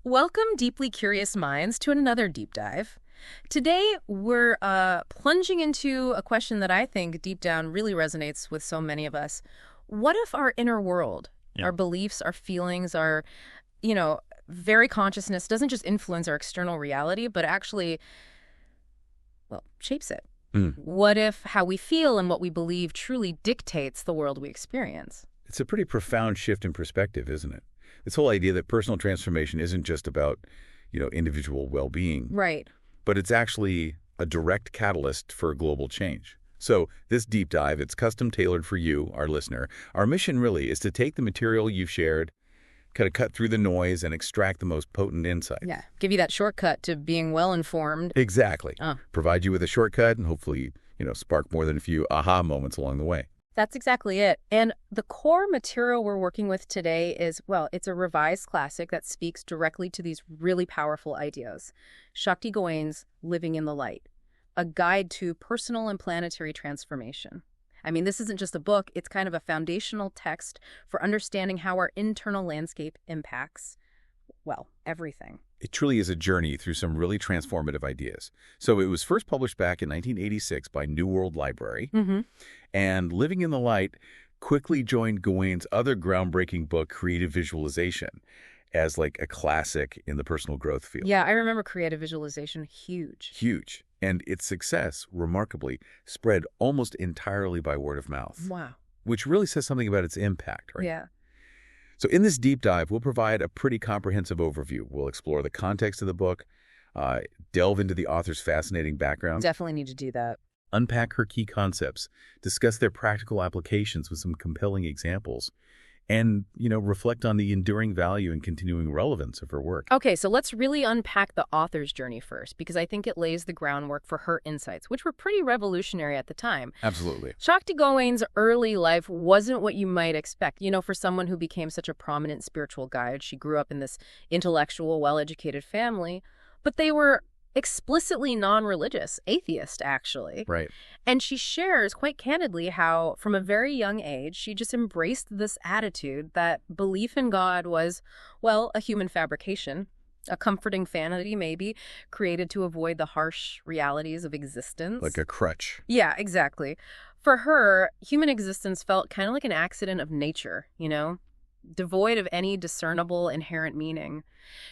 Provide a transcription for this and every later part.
Welcome, deeply curious minds, to another deep dive. Today, we're plunging into a question that I think deep down really resonates with so many of us. What if our inner world, Yeah. our beliefs, our feelings, our, very consciousness doesn't just influence our external reality, but actually, well, shapes it? Mm. What if how we feel and what we believe truly dictates the world we experience? It's a pretty profound shift in perspective, isn't it? This whole idea that personal transformation isn't just about, individual well-being, Right. but it's actually a direct catalyst for global change. So this deep dive, it's custom tailored for you, our listener. Our mission really is to take the material you've shared, kind of cut through the noise and extract the most potent insight. Yeah. Give you that shortcut to being well-informed. Exactly. Oh. Provide you with a shortcut and hopefully, spark more than a few aha moments along the way. That's exactly it. And the core material we're working with today is, well, it's a revised classic that speaks directly to these really powerful ideas. Shakti Gawain's Living in the Light, a guide to personal and planetary transformation. I mean, this isn't just a book, it's kind of a foundational text for understanding how our internal landscape impacts, well, everything. It truly is a journey through some really transformative ideas. So it was first published back in 1986 by New World Library, Mm-hmm. and Living in the Light quickly joined Gawain's other groundbreaking book, Creative Visualization, as like a classic in the personal growth field. Yeah, I remember creative visualization, huge. Huge. And its success, remarkably, spread almost entirely by word of mouth, Wow. which really says something about its impact, right? Yeah. So in this deep dive, we'll provide a pretty comprehensive overview. We'll explore the context of the book, delve into the author's fascinating background, Definitely need to do that. unpack her key concepts, discuss their practical applications with some compelling examples, and, reflect on the enduring value and continuing relevance of her work. Okay, so let's really unpack the author's journey first, because I think it lays the groundwork for her insights, which were pretty revolutionary at the time. Absolutely. Shakti Gawain's early life wasn't what you might expect. For someone who became such a prominent spiritual guide, she grew up in this intellectual, well-educated family, but they were explicitly non-religious, atheist, actually. Right. And she shares quite candidly how, from a very young age, she just embraced this attitude that belief in God was, well, a human fabrication, a comforting vanity maybe, created to avoid the harsh realities of existence. Like a crutch. Yeah, exactly. For her, human existence felt kind of like an accident of nature, devoid of any discernible inherent meaning.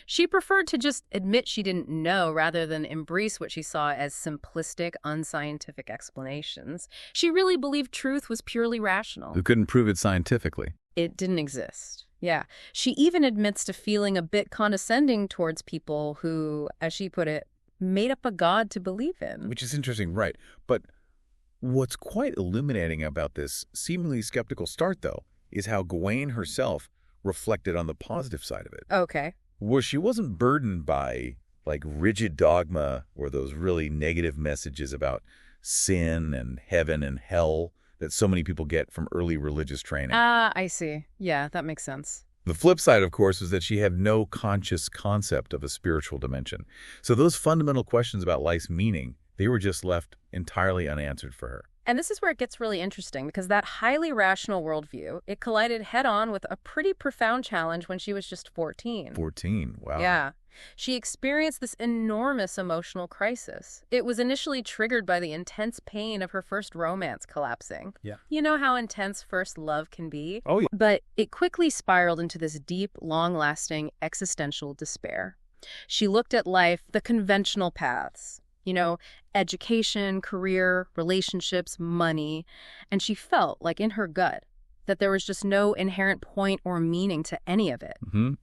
She preferred to just admit she didn't know rather than embrace what she saw as simplistic, unscientific explanations. She really believed truth was purely rational. Who couldn't prove it scientifically. It didn't exist. Yeah. She even admits to feeling a bit condescending towards people who, as she put it, made up a god to believe in. Which is interesting, right. But what's quite illuminating about this seemingly skeptical start, though, is how Gawain herself reflected on the positive side of it. Okay. Where she wasn't burdened by, rigid dogma or those really negative messages about sin and heaven and hell that so many people get from early religious training. I see. Yeah, that makes sense. The flip side, of course, is that she had no conscious concept of a spiritual dimension. So those fundamental questions about life's meaning, they were just left entirely unanswered for her. And this is where it gets really interesting, because that highly rational worldview, it collided head-on with a pretty profound challenge when she was just 14. 14, wow. Yeah. She experienced this enormous emotional crisis. It was initially triggered by the intense pain of her first romance collapsing. Yeah. You know how intense first love can be? Oh, yeah. But it quickly spiraled into this deep, long-lasting existential despair. She looked at life, the conventional paths. Education, career, relationships, money. And she felt, like in her gut, that there was just no inherent point or meaning to any of it.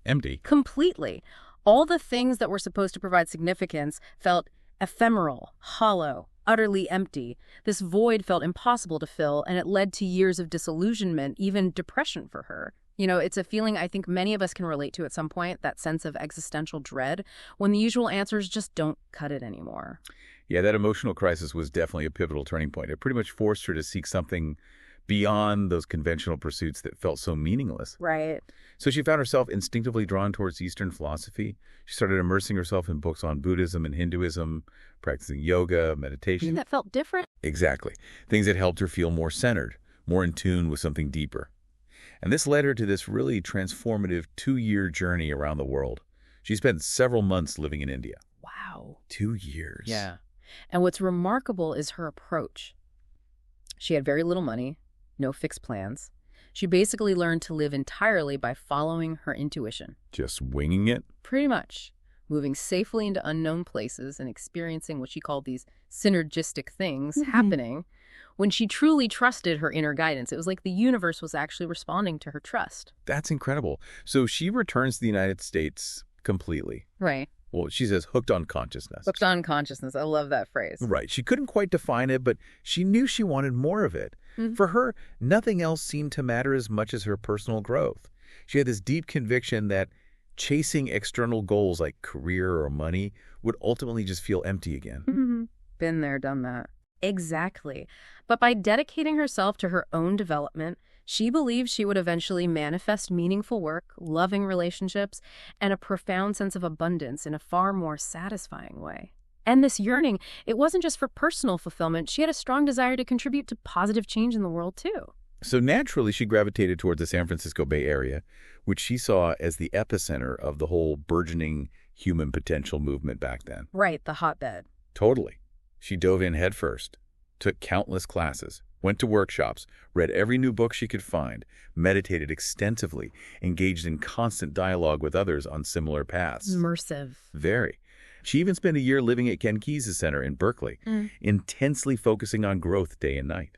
Empty. Completely. All the things that were supposed to provide significance felt ephemeral, hollow, utterly empty. This void felt impossible to fill, and it led to years of disillusionment, even depression for her. It's a feeling I think many of us can relate to at some point, that sense of existential dread, when the usual answers just don't cut it anymore. Yeah, that emotional crisis was definitely a pivotal turning point. It pretty much forced her to seek something beyond those conventional pursuits that felt so meaningless. Right. So she found herself instinctively drawn towards Eastern philosophy. She started immersing herself in books on Buddhism and Hinduism, practicing yoga, meditation. That felt different. Exactly. Things that helped her feel more centered, more in tune with something deeper. And this led her to this really transformative 2-year journey around the world. She spent several months living in India. Wow. 2 years. Yeah. And what's remarkable is her approach. She had very little money, no fixed plans. She basically learned to live entirely by following her intuition. Just winging it? Pretty much. Moving safely into unknown places and experiencing what she called these synergistic things happening when she truly trusted her inner guidance. It was like the universe was actually responding to her trust. That's incredible. So she returns to the United States completely. Right. Well, she says hooked on consciousness. Hooked on consciousness. I love that phrase. Right. She couldn't quite define it, but she knew she wanted more of it. For her, nothing else seemed to matter as much as her personal growth. She had this deep conviction that chasing external goals like career or money would ultimately just feel empty again. Been there, done that. Exactly. But by dedicating herself to her own development, she believed she would eventually manifest meaningful work, loving relationships, and a profound sense of abundance in a far more satisfying way. And this yearning, it wasn't just for personal fulfillment. She had a strong desire to contribute to positive change in the world, too. So naturally, she gravitated towards the San Francisco Bay Area, which she saw as the epicenter of the whole burgeoning human potential movement back then. Right, the hotbed. Totally. She dove in headfirst, took countless classes, went to workshops, read every new book she could find, meditated extensively, engaged in constant dialogue with others on similar paths. Immersive. Very. She even spent a year living at Ken Keyes' center in Berkeley, intensely focusing on growth day and night.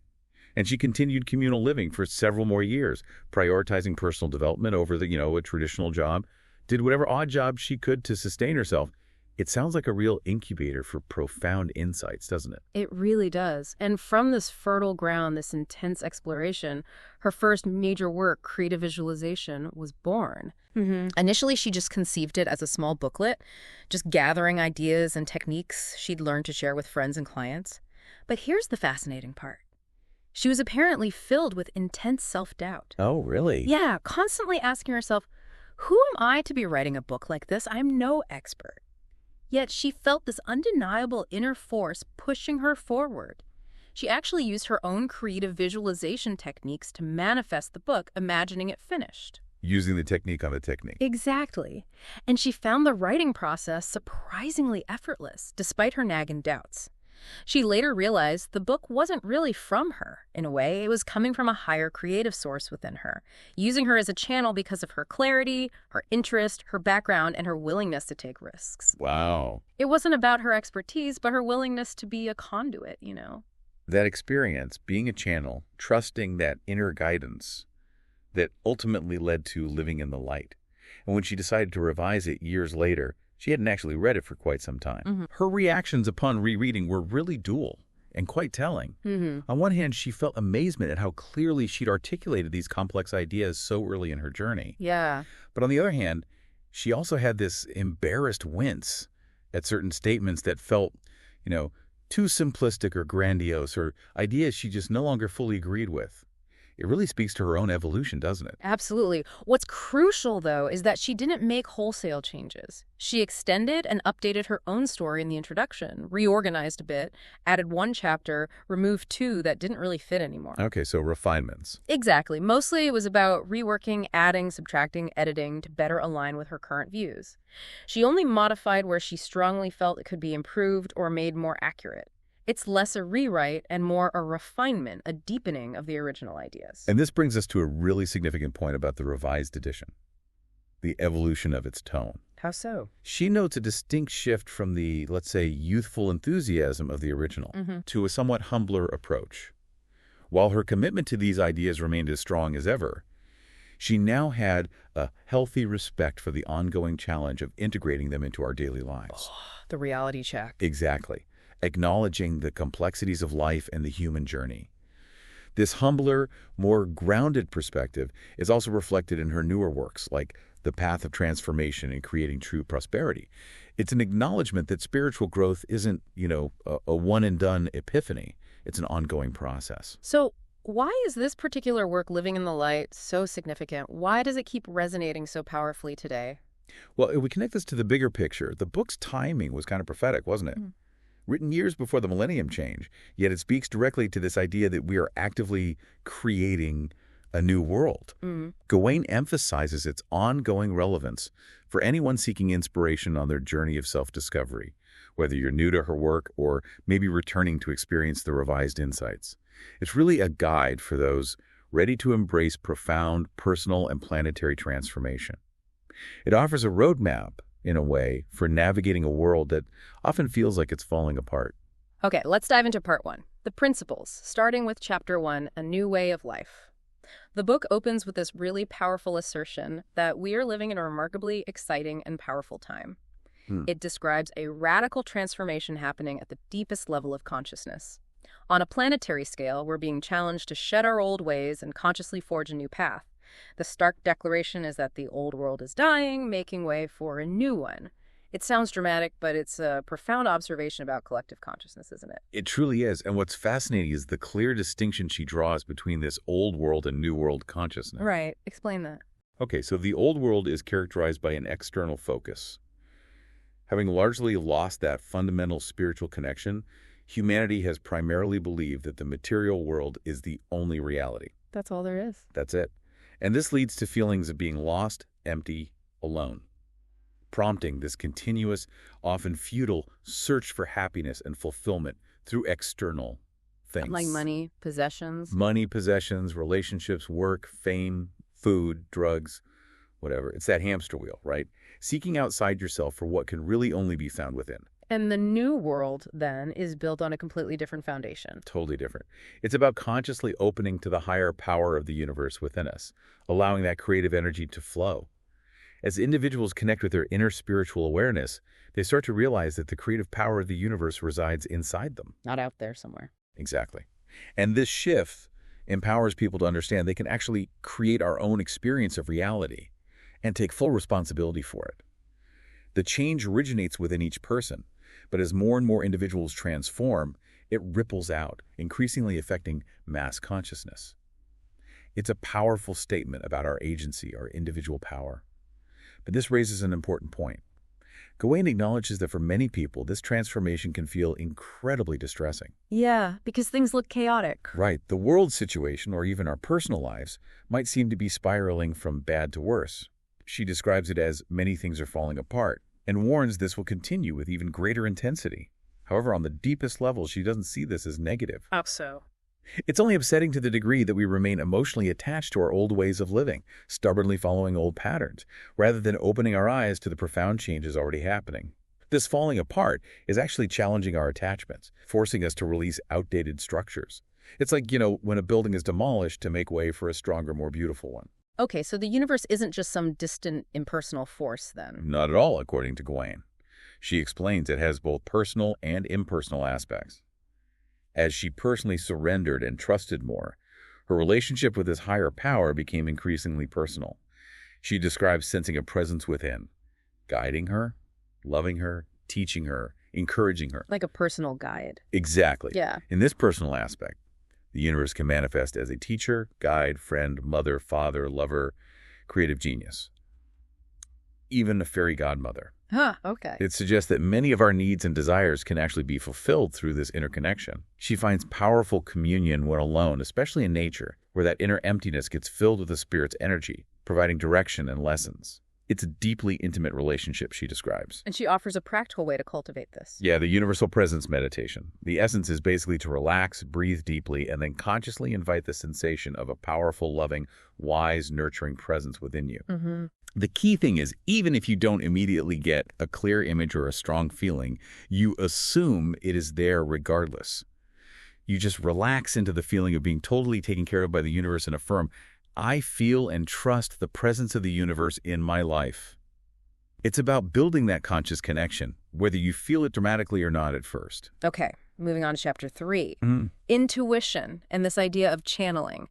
And she continued communal living for several more years, prioritizing personal development over a traditional job, did whatever odd job she could to sustain herself. It sounds like a real incubator for profound insights, doesn't it? It really does. And from this fertile ground, this intense exploration, her first major work, creative visualization, was born. Initially, she just conceived it as a small booklet, just gathering ideas and techniques she'd learned to share with friends and clients. But here's the fascinating part. She was apparently filled with intense self-doubt. Oh, really? Yeah, constantly asking herself, who am I to be writing a book like this? I'm no expert. Yet she felt this undeniable inner force pushing her forward. She actually used her own creative visualization techniques to manifest the book, imagining it finished. Using the technique on the technique. Exactly. And she found the writing process surprisingly effortless, despite her nagging doubts. She later realized the book wasn't really from her. In a way, it was coming from a higher creative source within her, using her as a channel because of her clarity, her interest, her background, and her willingness to take risks. Wow. It wasn't about her expertise, but her willingness to be a conduit, That experience, being a channel, trusting that inner guidance that ultimately led to living in the light. And when she decided to revise it years later, she hadn't actually read it for quite some time. Her reactions upon rereading were really dual and quite telling. On one hand, she felt amazement at how clearly she'd articulated these complex ideas so early in her journey. Yeah. But on the other hand, she also had this embarrassed wince at certain statements that felt, too simplistic or grandiose, or ideas she just no longer fully agreed with. It really speaks to her own evolution, doesn't it? Absolutely. What's crucial, though, is that she didn't make wholesale changes. She extended and updated her own story in the introduction, reorganized a bit, added one chapter, removed two that didn't really fit anymore. Okay, so refinements. Exactly. Mostly it was about reworking, adding, subtracting, editing to better align with her current views. She only modified where she strongly felt it could be improved or made more accurate. It's less a rewrite and more a refinement, a deepening of the original ideas. And this brings us to a really significant point about the revised edition, the evolution of its tone. How so? She notes a distinct shift from the, let's say, youthful enthusiasm of the original to a somewhat humbler approach. While her commitment to these ideas remained as strong as ever, she now had a healthy respect for the ongoing challenge of integrating them into our daily lives. The reality check. Exactly. Acknowledging the complexities of life and the human journey. This humbler, more grounded perspective is also reflected in her newer works, like The Path of Transformation and Creating True Prosperity. It's an acknowledgement that spiritual growth isn't, a one-and-done epiphany. It's an ongoing process. So why is this particular work, Living in the Light, so significant? Why does it keep resonating so powerfully today? Well, if we connect this to the bigger picture, the book's timing was kind of prophetic, wasn't it? Written years before the millennium change, yet it speaks directly to this idea that we are actively creating a new world. Mm. Gawain emphasizes its ongoing relevance for anyone seeking inspiration on their journey of self-discovery, whether you're new to her work or maybe returning to experience the revised insights. It's really a guide for those ready to embrace profound personal and planetary transformation. It offers a roadmap, in a way, for navigating a world that often feels like it's falling apart. Okay, let's dive into part 1, the principles, starting with chapter 1, A New Way of Life. The book opens with this really powerful assertion that we are living in a remarkably exciting and powerful time. It describes a radical transformation happening at the deepest level of consciousness. On a planetary scale, we're being challenged to shed our old ways and consciously forge a new path. The stark declaration is that the old world is dying, making way for a new one. It sounds dramatic, but it's a profound observation about collective consciousness, isn't it? It truly is, and what's fascinating is the clear distinction she draws between this old world and new world consciousness. Right. Explain that. Okay, so the old world is characterized by an external focus. Having largely lost that fundamental spiritual connection, humanity has primarily believed that the material world is the only reality. That's all there is. That's it. And this leads to feelings of being lost, empty, alone, prompting this continuous, often futile search for happiness and fulfillment through external things. Like money, possessions. Money, possessions, relationships, work, fame, food, drugs, whatever. It's that hamster wheel, right? Seeking outside yourself for what can really only be found within. And the new world, then, is built on a completely different foundation. Totally different. It's about consciously opening to the higher power of the universe within us, allowing that creative energy to flow. As individuals connect with their inner spiritual awareness, they start to realize that the creative power of the universe resides inside them. Not out there somewhere. Exactly. And this shift empowers people to understand they can actually create our own experience of reality and take full responsibility for it. The change originates within each person, but as more and more individuals transform, it ripples out, increasingly affecting mass consciousness. It's a powerful statement about our agency, our individual power. But this raises an important point. Gawain acknowledges that for many people, this transformation can feel incredibly distressing. Yeah, because things look chaotic. Right. The world situation, or even our personal lives, might seem to be spiraling from bad to worse. She describes it as many things are falling apart, and warns this will continue with even greater intensity. However, on the deepest level, she doesn't see this as negative. How so? It's only upsetting to the degree that we remain emotionally attached to our old ways of living, stubbornly following old patterns, rather than opening our eyes to the profound changes already happening. This falling apart is actually challenging our attachments, forcing us to release outdated structures. It's like, when a building is demolished to make way for a stronger, more beautiful one. Okay, so the universe isn't just some distant, impersonal force, then? Not at all, according to Gawain. She explains it has both personal and impersonal aspects. As she personally surrendered and trusted more, her relationship with this higher power became increasingly personal. She describes sensing a presence within, guiding her, loving her, teaching her, encouraging her. Like a personal guide. Exactly. Yeah. In this personal aspect, the universe can manifest as a teacher, guide, friend, mother, father, lover, creative genius, even a fairy godmother. Huh, okay. It suggests that many of our needs and desires can actually be fulfilled through this interconnection. She finds powerful communion when alone, especially in nature, where that inner emptiness gets filled with the spirit's energy, providing direction and lessons. It's a deeply intimate relationship, she describes. And she offers a practical way to cultivate this. Yeah, the universal presence meditation. The essence is basically to relax, breathe deeply, and then consciously invite the sensation of a powerful, loving, wise, nurturing presence within you. Mm-hmm. The key thing is, even if you don't immediately get a clear image or a strong feeling, you assume it is there regardless. You just relax into the feeling of being totally taken care of by the universe and affirm, I feel and trust the presence of the universe in my life. It's about building that conscious connection, whether you feel it dramatically or not at first. Okay, moving on to chapter 3. Mm-hmm. Intuition and this idea of channeling.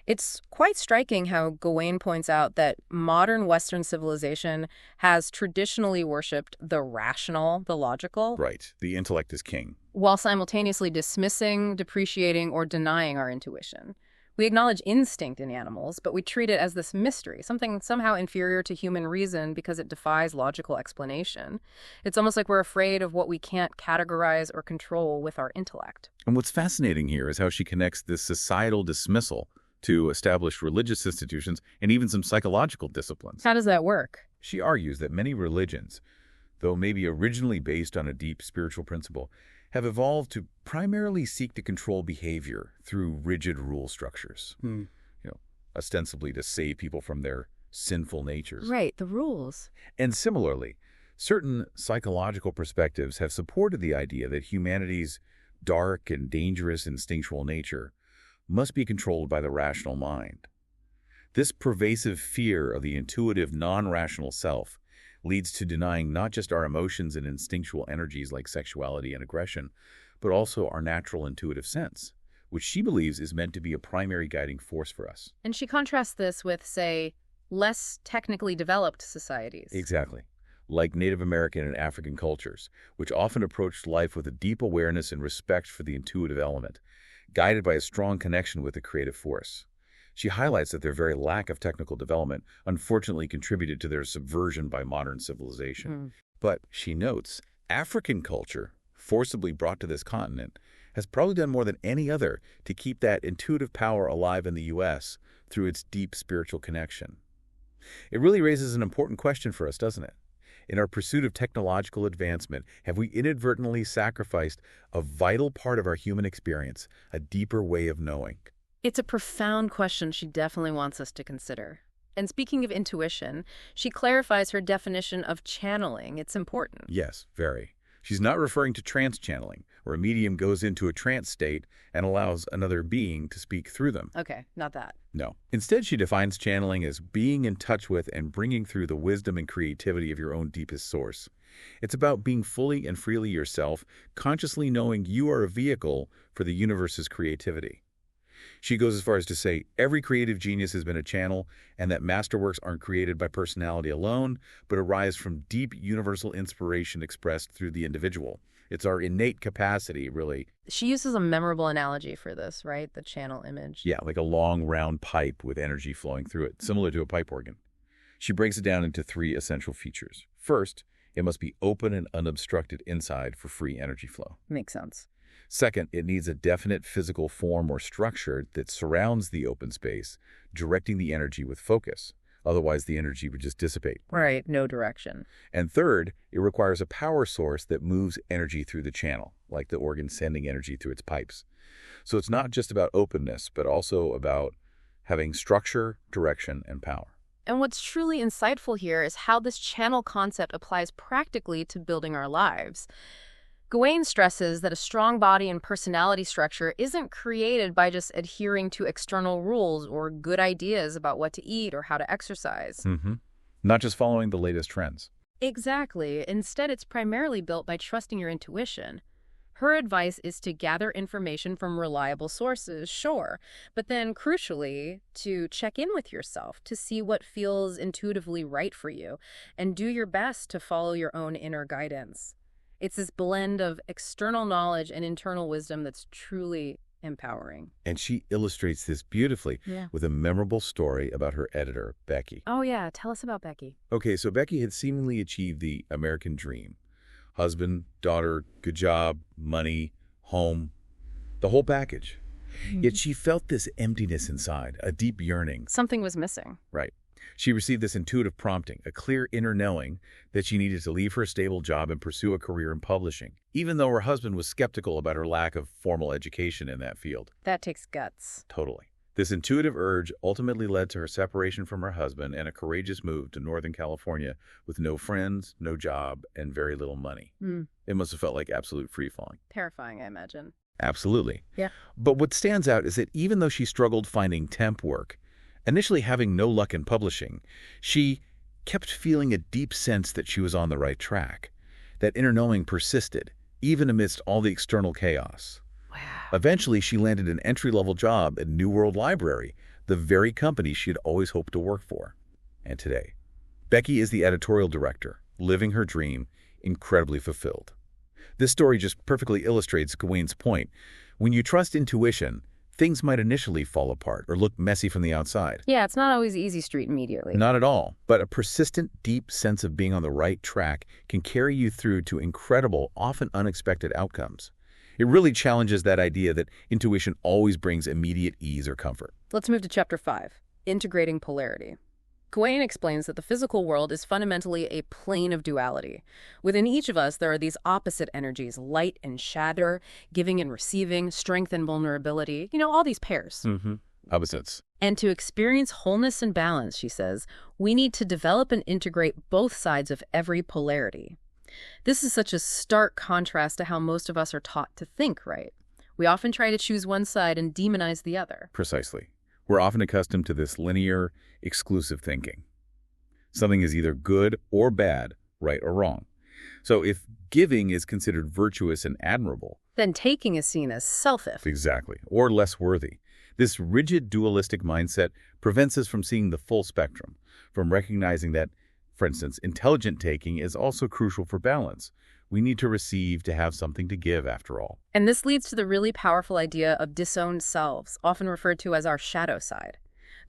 It's quite striking how Gawain points out that modern Western civilization has traditionally worshipped the rational, the logical. Right. The intellect is king. While simultaneously dismissing, depreciating, or denying our intuition. We acknowledge instinct in animals, but we treat it as this mystery, something somehow inferior to human reason because it defies logical explanation. It's almost like we're afraid of what we can't categorize or control with our intellect. And what's fascinating here is how she connects this societal dismissal to established religious institutions and even some psychological disciplines. How does that work? She argues that many religions, though maybe originally based on a deep spiritual principle, have evolved to primarily seek to control behavior through rigid rule structures, ostensibly to save people from their sinful natures. Right, the rules. And similarly, certain psychological perspectives have supported the idea that humanity's dark and dangerous instinctual nature must be controlled by the rational mind. This pervasive fear of the intuitive, non-rational self leads to denying not just our emotions and instinctual energies like sexuality and aggression, but also our natural intuitive sense, which she believes is meant to be a primary guiding force for us. And she contrasts this with, say, less technically developed societies. Exactly. Like Native American and African cultures, which often approached life with a deep awareness and respect for the intuitive element, guided by a strong connection with the creative force. She highlights that their very lack of technical development unfortunately contributed to their subversion by modern civilization. But, she notes, African culture, forcibly brought to this continent, has probably done more than any other to keep that intuitive power alive in the U.S. through its deep spiritual connection. It really raises an important question for us, doesn't it? In our pursuit of technological advancement, have we inadvertently sacrificed a vital part of our human experience, a deeper way of knowing? It's a profound question she definitely wants us to consider. And speaking of intuition, she clarifies her definition of channeling. It's important. Yes, very. She's not referring to trance channeling, where a medium goes into a trance state and allows another being to speak through them. Okay, not that. No. Instead, she defines channeling as being in touch with and bringing through the wisdom and creativity of your own deepest source. It's about being fully and freely yourself, consciously knowing you are a vehicle for the universe's creativity. She goes as far as to say every creative genius has been a channel, and that masterworks aren't created by personality alone, but arise from deep universal inspiration expressed through the individual. It's our innate capacity, really. She uses a memorable analogy for this, right? The channel image. Yeah, like a long, round pipe with energy flowing through it, similar to a pipe organ. She breaks it down into 3 essential features. First, it must be open and unobstructed inside for free energy flow. Makes sense. Second, it needs a definite physical form or structure that surrounds the open space, directing the energy with focus. Otherwise, the energy would just dissipate. Right, no direction. And third, it requires a power source that moves energy through the channel, like the organ sending energy through its pipes. So it's not just about openness, but also about having structure, direction, and power. And what's truly insightful here is how this channel concept applies practically to building our lives. Gawain stresses that a strong body and personality structure isn't created by just adhering to external rules or good ideas about what to eat or how to exercise. Not just following the latest trends. Exactly. Instead, it's primarily built by trusting your intuition. Her advice is to gather information from reliable sources, sure, but then, crucially, to check in with yourself to see what feels intuitively right for you and do your best to follow your own inner guidance. It's this blend of external knowledge and internal wisdom that's truly empowering. And she illustrates this beautifully with a memorable story about her editor, Becky. Oh yeah, tell us about Becky. Okay, so Becky had seemingly achieved the American dream. Husband, daughter, good job, money, home, the whole package. Yet she felt this emptiness inside, a deep yearning. Something was missing. Right. She received this intuitive prompting, a clear inner knowing that she needed to leave her stable job and pursue a career in publishing, even though her husband was skeptical about her lack of formal education in that field. That takes guts. Totally. This intuitive urge ultimately led to her separation from her husband and a courageous move to Northern California with no friends, no job, and very little money. It must have felt like absolute free-falling. Terrifying, I imagine. Absolutely. Yeah. But what stands out is that even though she struggled finding temp work, initially having no luck in publishing, she kept feeling a deep sense that she was on the right track. That inner knowing persisted, even amidst all the external chaos. Wow. Eventually, she landed an entry-level job at New World Library, the very company she had always hoped to work for. And today, Becky is the editorial director, living her dream, incredibly fulfilled. This story just perfectly illustrates Gawain's point. When you trust intuition, things might initially fall apart or look messy from the outside. Yeah, it's not always easy street immediately. Not at all. But a persistent, deep sense of being on the right track can carry you through to incredible, often unexpected outcomes. It really challenges that idea that intuition always brings immediate ease or comfort. Let's move to Chapter 5, Integrating Polarity. Gawain explains that the physical world is fundamentally a plane of duality. Within each of us, there are these opposite energies, light and shadow, giving and receiving, strength and vulnerability, all these pairs. Opposites. And to experience wholeness and balance, she says, we need to develop and integrate both sides of every polarity. This is such a stark contrast to how most of us are taught to think, right? We often try to choose one side and demonize the other. Precisely. We're often accustomed to this linear, exclusive thinking. Something is either good or bad, right or wrong. So if giving is considered virtuous and admirable, then taking is seen as selfish. Exactly, or less worthy. This rigid dualistic mindset prevents us from seeing the full spectrum, from recognizing that, for instance, intelligent taking is also crucial for balance. We need to receive to have something to give, after all. And this leads to the really powerful idea of disowned selves, often referred to as our shadow side.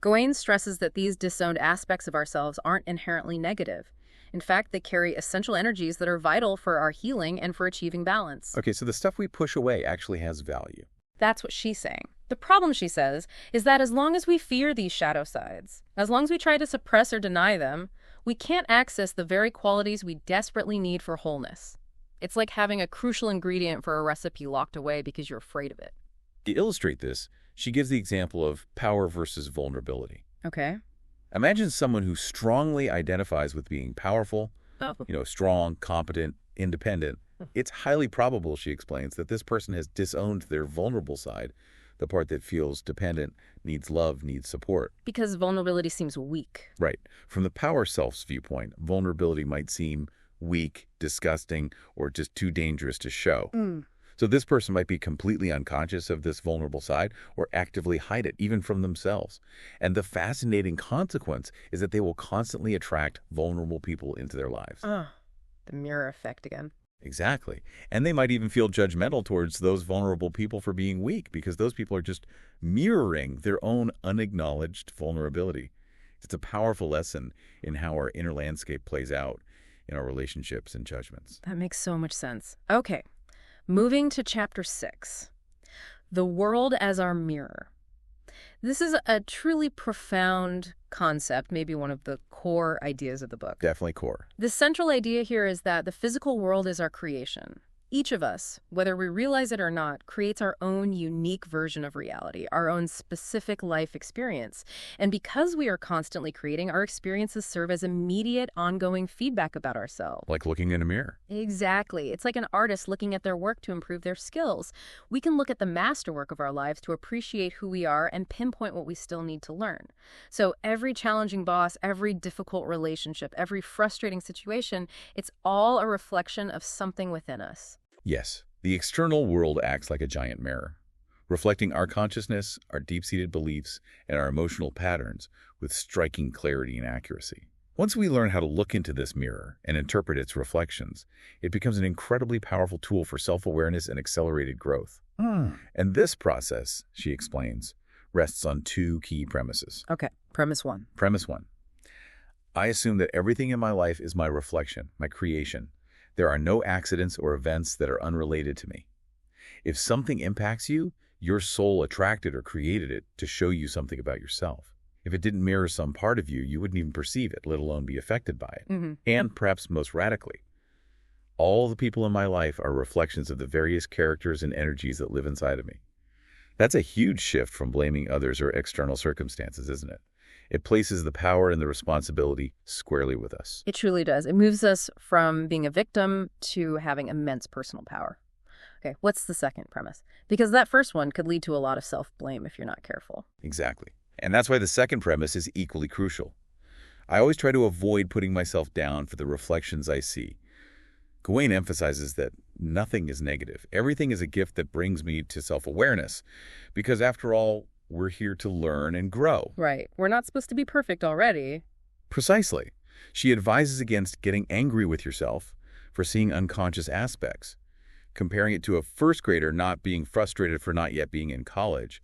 Gawain stresses that these disowned aspects of ourselves aren't inherently negative. In fact, they carry essential energies that are vital for our healing and for achieving balance. Okay, so the stuff we push away actually has value. That's what she's saying. The problem, she says, is that as long as we fear these shadow sides, as long as we try to suppress or deny them, we can't access the very qualities we desperately need for wholeness. It's like having a crucial ingredient for a recipe locked away because you're afraid of it. To illustrate this, she gives the example of power versus vulnerability. Okay. Imagine someone who strongly identifies with being powerful, strong, competent, independent. It's highly probable, she explains, that this person has disowned their vulnerable side, the part that feels dependent, needs love, needs support. Because vulnerability seems weak. Right. From the power self's viewpoint, vulnerability might seem weak, disgusting, or just too dangerous to show. So this person might be completely unconscious of this vulnerable side or actively hide it, even from themselves. And the fascinating consequence is that they will constantly attract vulnerable people into their lives. The mirror effect again. Exactly. And they might even feel judgmental towards those vulnerable people for being weak because those people are just mirroring their own unacknowledged vulnerability. It's a powerful lesson in how our inner landscape plays out in our relationships and judgments. That makes so much sense. Okay, moving to Chapter 6, The World as Our Mirror. This is a truly profound concept, maybe one of the core ideas of the book. Definitely core. The central idea here is that the physical world is our creation. Each of us, whether we realize it or not, creates our own unique version of reality, our own specific life experience. And because we are constantly creating, our experiences serve as immediate, ongoing feedback about ourselves. Like looking in a mirror. Exactly. It's like an artist looking at their work to improve their skills. We can look at the masterwork of our lives to appreciate who we are and pinpoint what we still need to learn. So every challenging boss, every difficult relationship, every frustrating situation, it's all a reflection of something within us. Yes, the external world acts like a giant mirror, reflecting our consciousness, our deep-seated beliefs, and our emotional patterns with striking clarity and accuracy. Once we learn how to look into this mirror and interpret its reflections, it becomes an incredibly powerful tool for self-awareness and accelerated growth. And this process, she explains, rests on two key premises. Okay, premise one. Premise one. I assume that everything in my life is my reflection, my creation. There are no accidents or events that are unrelated to me. If something impacts you, your soul attracted or created it to show you something about yourself. If it didn't mirror some part of you, you wouldn't even perceive it, let alone be affected by it. And perhaps most radically, all the people in my life are reflections of the various characters and energies that live inside of me. That's a huge shift from blaming others or external circumstances, isn't it? It places the power and the responsibility squarely with us. It truly does. It moves us from being a victim to having immense personal power. Okay, what's the second premise? Because that first one could lead to a lot of self-blame if you're not careful. Exactly. And that's why the second premise is equally crucial. I always try to avoid putting myself down for the reflections I see. Gawain emphasizes that nothing is negative. Everything is a gift that brings me to self-awareness. Because after all, we're here to learn and grow. Right. We're not supposed to be perfect already. Precisely. She advises against getting angry with yourself for seeing unconscious aspects, comparing it to a first grader not being frustrated for not yet being in college.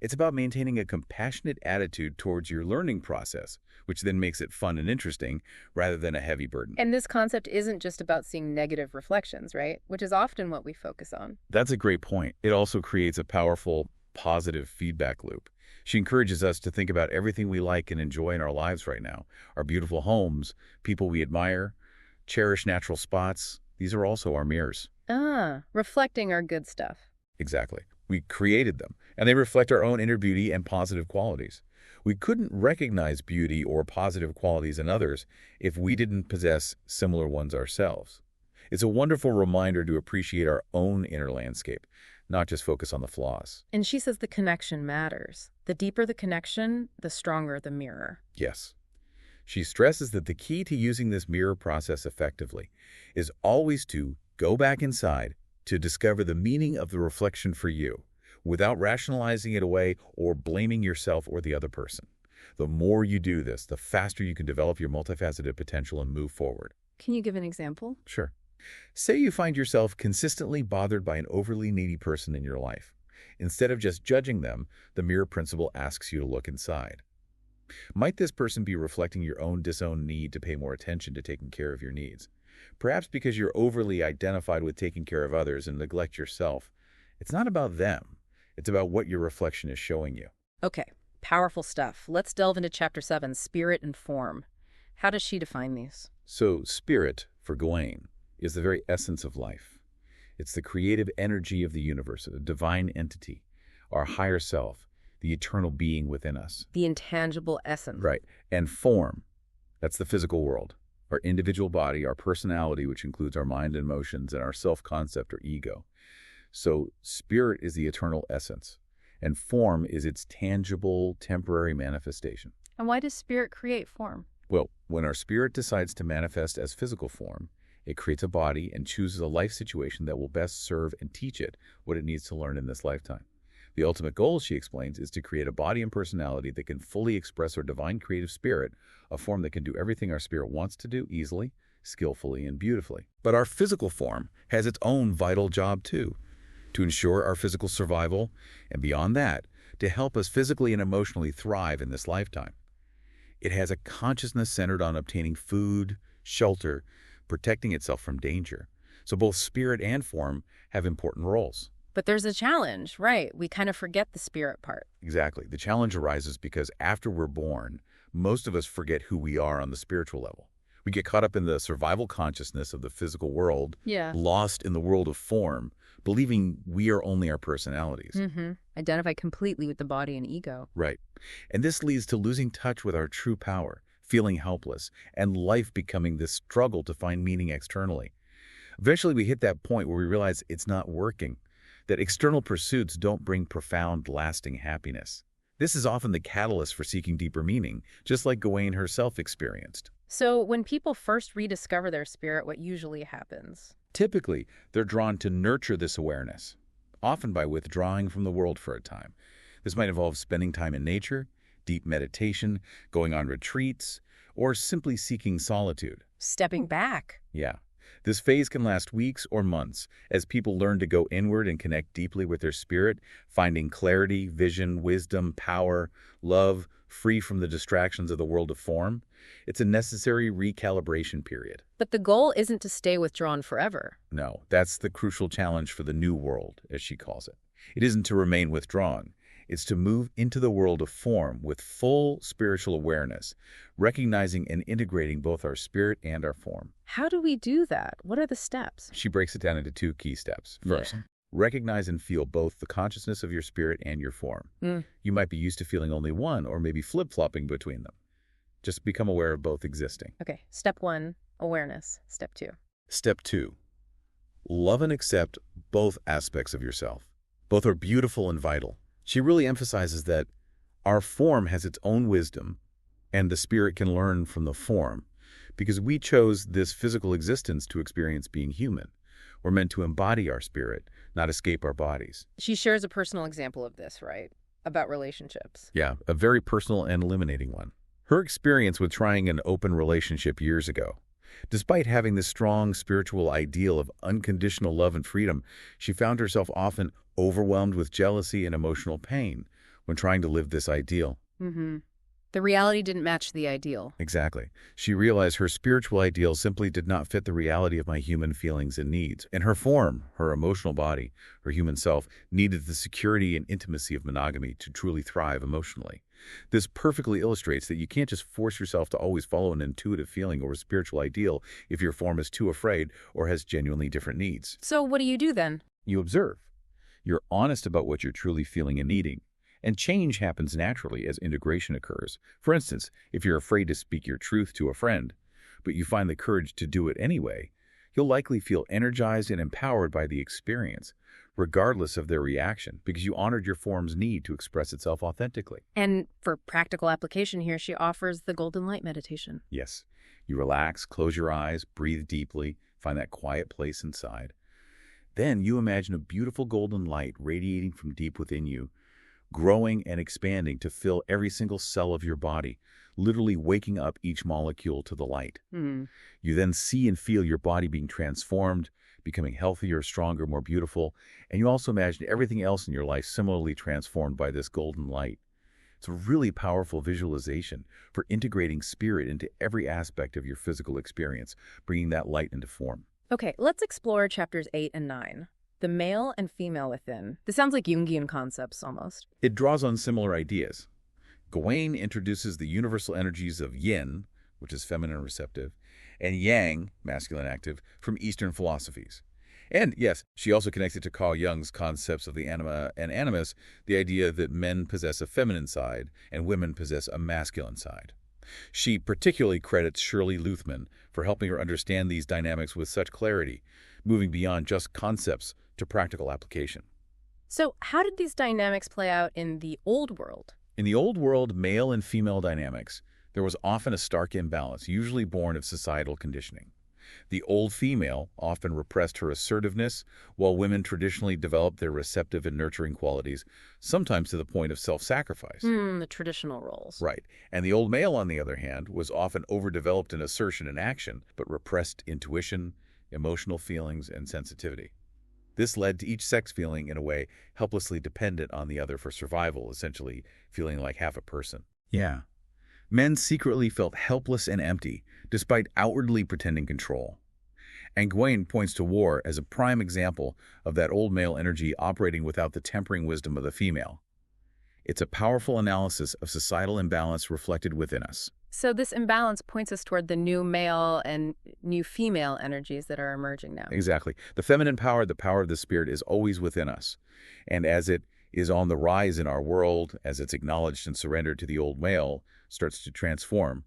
It's about maintaining a compassionate attitude towards your learning process, which then makes it fun and interesting rather than a heavy burden. And this concept isn't just about seeing negative reflections, right? Which is often what we focus on. That's a great point. It also creates a powerful, positive feedback loop. She encourages us to think about everything we like and enjoy in our lives right now. Our beautiful homes, people we admire, cherish natural spots. These are also our mirrors. Reflecting our good stuff. Exactly. We created them, and they reflect our own inner beauty and positive qualities. We couldn't recognize beauty or positive qualities in others if we didn't possess similar ones ourselves. It's a wonderful reminder to appreciate our own inner landscape, not just focus on the flaws. And she says the connection matters. The deeper the connection, the stronger the mirror. Yes. She stresses that the key to using this mirror process effectively is always to go back inside to discover the meaning of the reflection for you, without rationalizing it away or blaming yourself or the other person. The more you do this, the faster you can develop your multifaceted potential and move forward. Can you give an example? Sure. Say you find yourself consistently bothered by an overly needy person in your life. Instead of just judging them, the mirror principle asks you to look inside. Might this person be reflecting your own disowned need to pay more attention to taking care of your needs? Perhaps because you're overly identified with taking care of others and neglect yourself. It's not about them. It's about what your reflection is showing you. Okay, powerful stuff. Let's delve into Chapter 7, Spirit and Form. How does she define these? So, spirit, for Gawain, is the very essence of life. It's the creative energy of the universe, a divine entity, our higher self, the eternal being within us. The intangible essence. Right. And form, that's the physical world. Our individual body, our personality, which includes our mind and emotions, and our self-concept or ego. So spirit is the eternal essence, and form is its tangible, temporary manifestation. And why does spirit create form? Well, when our spirit decides to manifest as physical form, it creates a body and chooses a life situation that will best serve and teach it what it needs to learn in this lifetime. The ultimate goal, she explains, is to create a body and personality that can fully express our divine creative spirit, a form that can do everything our spirit wants to do easily, skillfully, and beautifully. But our physical form has its own vital job too, to ensure our physical survival, and beyond that, to help us physically and emotionally thrive in this lifetime. It has a consciousness centered on obtaining food, shelter, protecting itself from danger. So both spirit and form have important roles. But there's a challenge, right? We kind of forget the spirit part. Exactly. The challenge arises because after we're born, most of us forget who we are on the spiritual level. We get caught up in the survival consciousness of the physical world, lost in the world of form, believing we are only our personalities. Identify completely with the body and ego. Right. And this leads to losing touch with our true power, feeling helpless, and life becoming this struggle to find meaning externally. Eventually, we hit that point where we realize it's not working, that external pursuits don't bring profound, lasting happiness. This is often the catalyst for seeking deeper meaning, just like Gawain herself experienced. So when people first rediscover their spirit, what usually happens? Typically, they're drawn to nurture this awareness, often by withdrawing from the world for a time. This might involve spending time in nature, deep meditation, going on retreats, or simply seeking solitude. Stepping back. Yeah. This phase can last weeks or months as people learn to go inward and connect deeply with their spirit, finding clarity, vision, wisdom, power, love, free from the distractions of the world of form. It's a necessary recalibration period. But the goal isn't to stay withdrawn forever. No, that's the crucial challenge for the new world, as she calls it. It isn't to remain withdrawn. It's to move into the world of form with full spiritual awareness, recognizing and integrating both our spirit and our form. How do we do that? What are the steps? She breaks it down into two key steps. First, recognize and feel both the consciousness of your spirit and your form. You might be used to feeling only one or maybe flip-flopping between them. Just become aware of both existing. Okay, step 1, awareness. Step 2. Step 2, love and accept both aspects of yourself. Both are beautiful and vital. She really emphasizes that our form has its own wisdom and the spirit can learn from the form because we chose this physical existence to experience being human. We're meant to embody our spirit, not escape our bodies. She shares a personal example of this, right? About relationships. Yeah, a very personal and illuminating one. Her experience with trying an open relationship years ago. Despite having this strong spiritual ideal of unconditional love and freedom, she found herself often overwhelmed with jealousy and emotional pain, when trying to live this ideal. Mm-hmm. The reality didn't match the ideal. Exactly. She realized her spiritual ideal simply did not fit the reality of my human feelings and needs. And her form, her emotional body, her human self, needed the security and intimacy of monogamy to truly thrive emotionally. This perfectly illustrates that you can't just force yourself to always follow an intuitive feeling or a spiritual ideal if your form is too afraid or has genuinely different needs. So what do you do then? You observe. You're honest about what you're truly feeling and needing. And change happens naturally as integration occurs. For instance, if you're afraid to speak your truth to a friend, but you find the courage to do it anyway, you'll likely feel energized and empowered by the experience, regardless of their reaction, because you honored your form's need to express itself authentically. And for practical application here, she offers the golden light meditation. Yes, you relax, close your eyes, breathe deeply, find that quiet place inside. Then you imagine a beautiful golden light radiating from deep within you, growing and expanding to fill every single cell of your body, literally waking up each molecule to the light. You then see and feel your body being transformed, becoming healthier, stronger, more beautiful, and you also imagine everything else in your life similarly transformed by this golden light. It's a really powerful visualization for integrating spirit into every aspect of your physical experience, bringing that light into form. Okay, let's explore chapters 8 and 9. The male and female within. This sounds like Jungian concepts almost. It draws on similar ideas. Gawain introduces the universal energies of yin, which is feminine receptive, and yang, masculine active, from Eastern philosophies. And yes, she also connects it to Carl Jung's concepts of the anima and animus, the idea that men possess a feminine side and women possess a masculine side. She particularly credits Shirley Luthman for helping her understand these dynamics with such clarity, moving beyond just concepts to practical application. So how did these dynamics play out in the old world? In the old world, male and female dynamics, there was often a stark imbalance, usually born of societal conditioning. The old female often repressed her assertiveness, while women traditionally developed their receptive and nurturing qualities, sometimes to the point of self-sacrifice. The traditional roles. Right. And the old male, on the other hand, was often overdeveloped in assertion and action, but repressed intuition, emotional feelings, and sensitivity. This led to each sex feeling, in a way, helplessly dependent on the other for survival, essentially feeling like half a person. Yeah. Men secretly felt helpless and empty, despite outwardly pretending control. And Gawain points to war as a prime example of that old male energy operating without the tempering wisdom of the female. It's a powerful analysis of societal imbalance reflected within us. So this imbalance points us toward the new male and new female energies that are emerging now. Exactly. The feminine power, the power of the spirit, is always within us. And as it is on the rise in our world, as it's acknowledged and surrendered to the old male, starts to transform,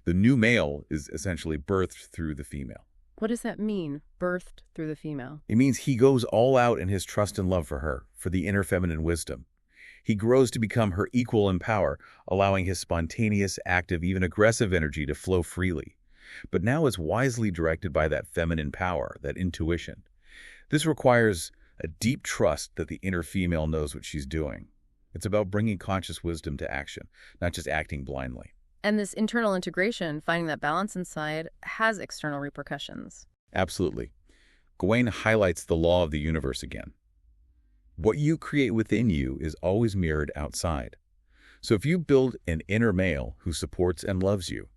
the new male is essentially birthed through the female. What does that mean, birthed through the female? It means he goes all out in his trust and love for her, for the inner feminine wisdom. He grows to become her equal in power, allowing his spontaneous, active, even aggressive energy to flow freely. But now is wisely directed by that feminine power, that intuition. This requires a deep trust that the inner female knows what she's doing. It's about bringing conscious wisdom to action, not just acting blindly. And this internal integration, finding that balance inside, has external repercussions. Absolutely. Gawain highlights the law of the universe again. What you create within you is always mirrored outside. So if you build an inner male who supports and loves you,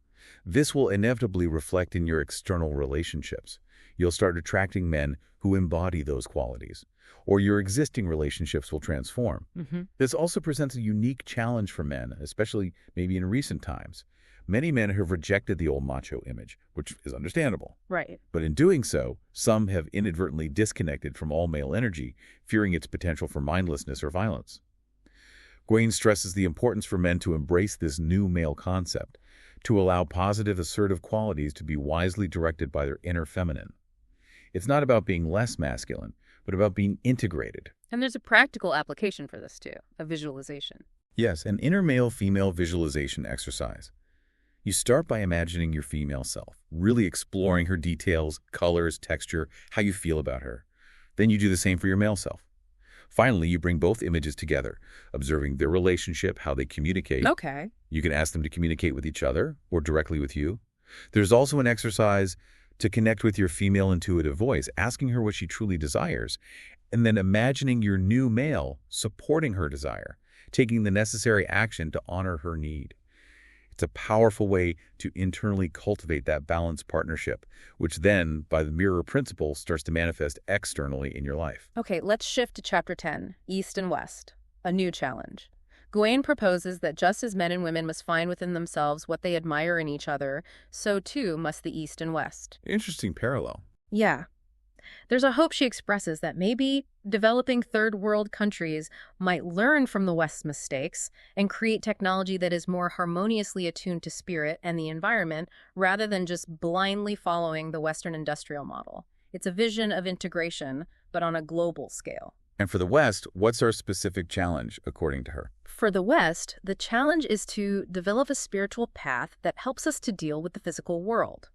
this will inevitably reflect in your external relationships. You'll start attracting men who embody those qualities, or your existing relationships will transform. This also presents a unique challenge for men, especially maybe in recent times. Many men have rejected the old macho image, which is understandable. Right. But in doing so, some have inadvertently disconnected from all male energy, fearing its potential for mindlessness or violence. Gawain stresses the importance for men to embrace this new male concept, to allow positive, assertive qualities to be wisely directed by their inner feminine. It's not about being less masculine, but about being integrated. And there's a practical application for this too, a visualization. Yes, an inner male-female visualization exercise. You start by imagining your female self, really exploring her details, colors, texture, how you feel about her. Then you do the same for your male self. Finally, you bring both images together, observing their relationship, how they communicate. Okay. You can ask them to communicate with each other or directly with you. There's also an exercise to connect with your female intuitive voice, asking her what she truly desires, and then imagining your new male supporting her desire, taking the necessary action to honor her need. It's a powerful way to internally cultivate that balanced partnership, which then, by the mirror principle, starts to manifest externally in your life. Okay, let's shift to Chapter 10, East and West, a new challenge. Gawain proposes that just as men and women must find within themselves what they admire in each other, so too must the East and West. Interesting parallel. Yeah. There's a hope she expresses that maybe developing third world countries might learn from the West's mistakes and create technology that is more harmoniously attuned to spirit and the environment rather than just blindly following the Western industrial model. It's a vision of integration, but on a global scale. And for the West, what's our specific challenge, according to her? For the West, the challenge is to develop a spiritual path that helps us to deal with the physical world.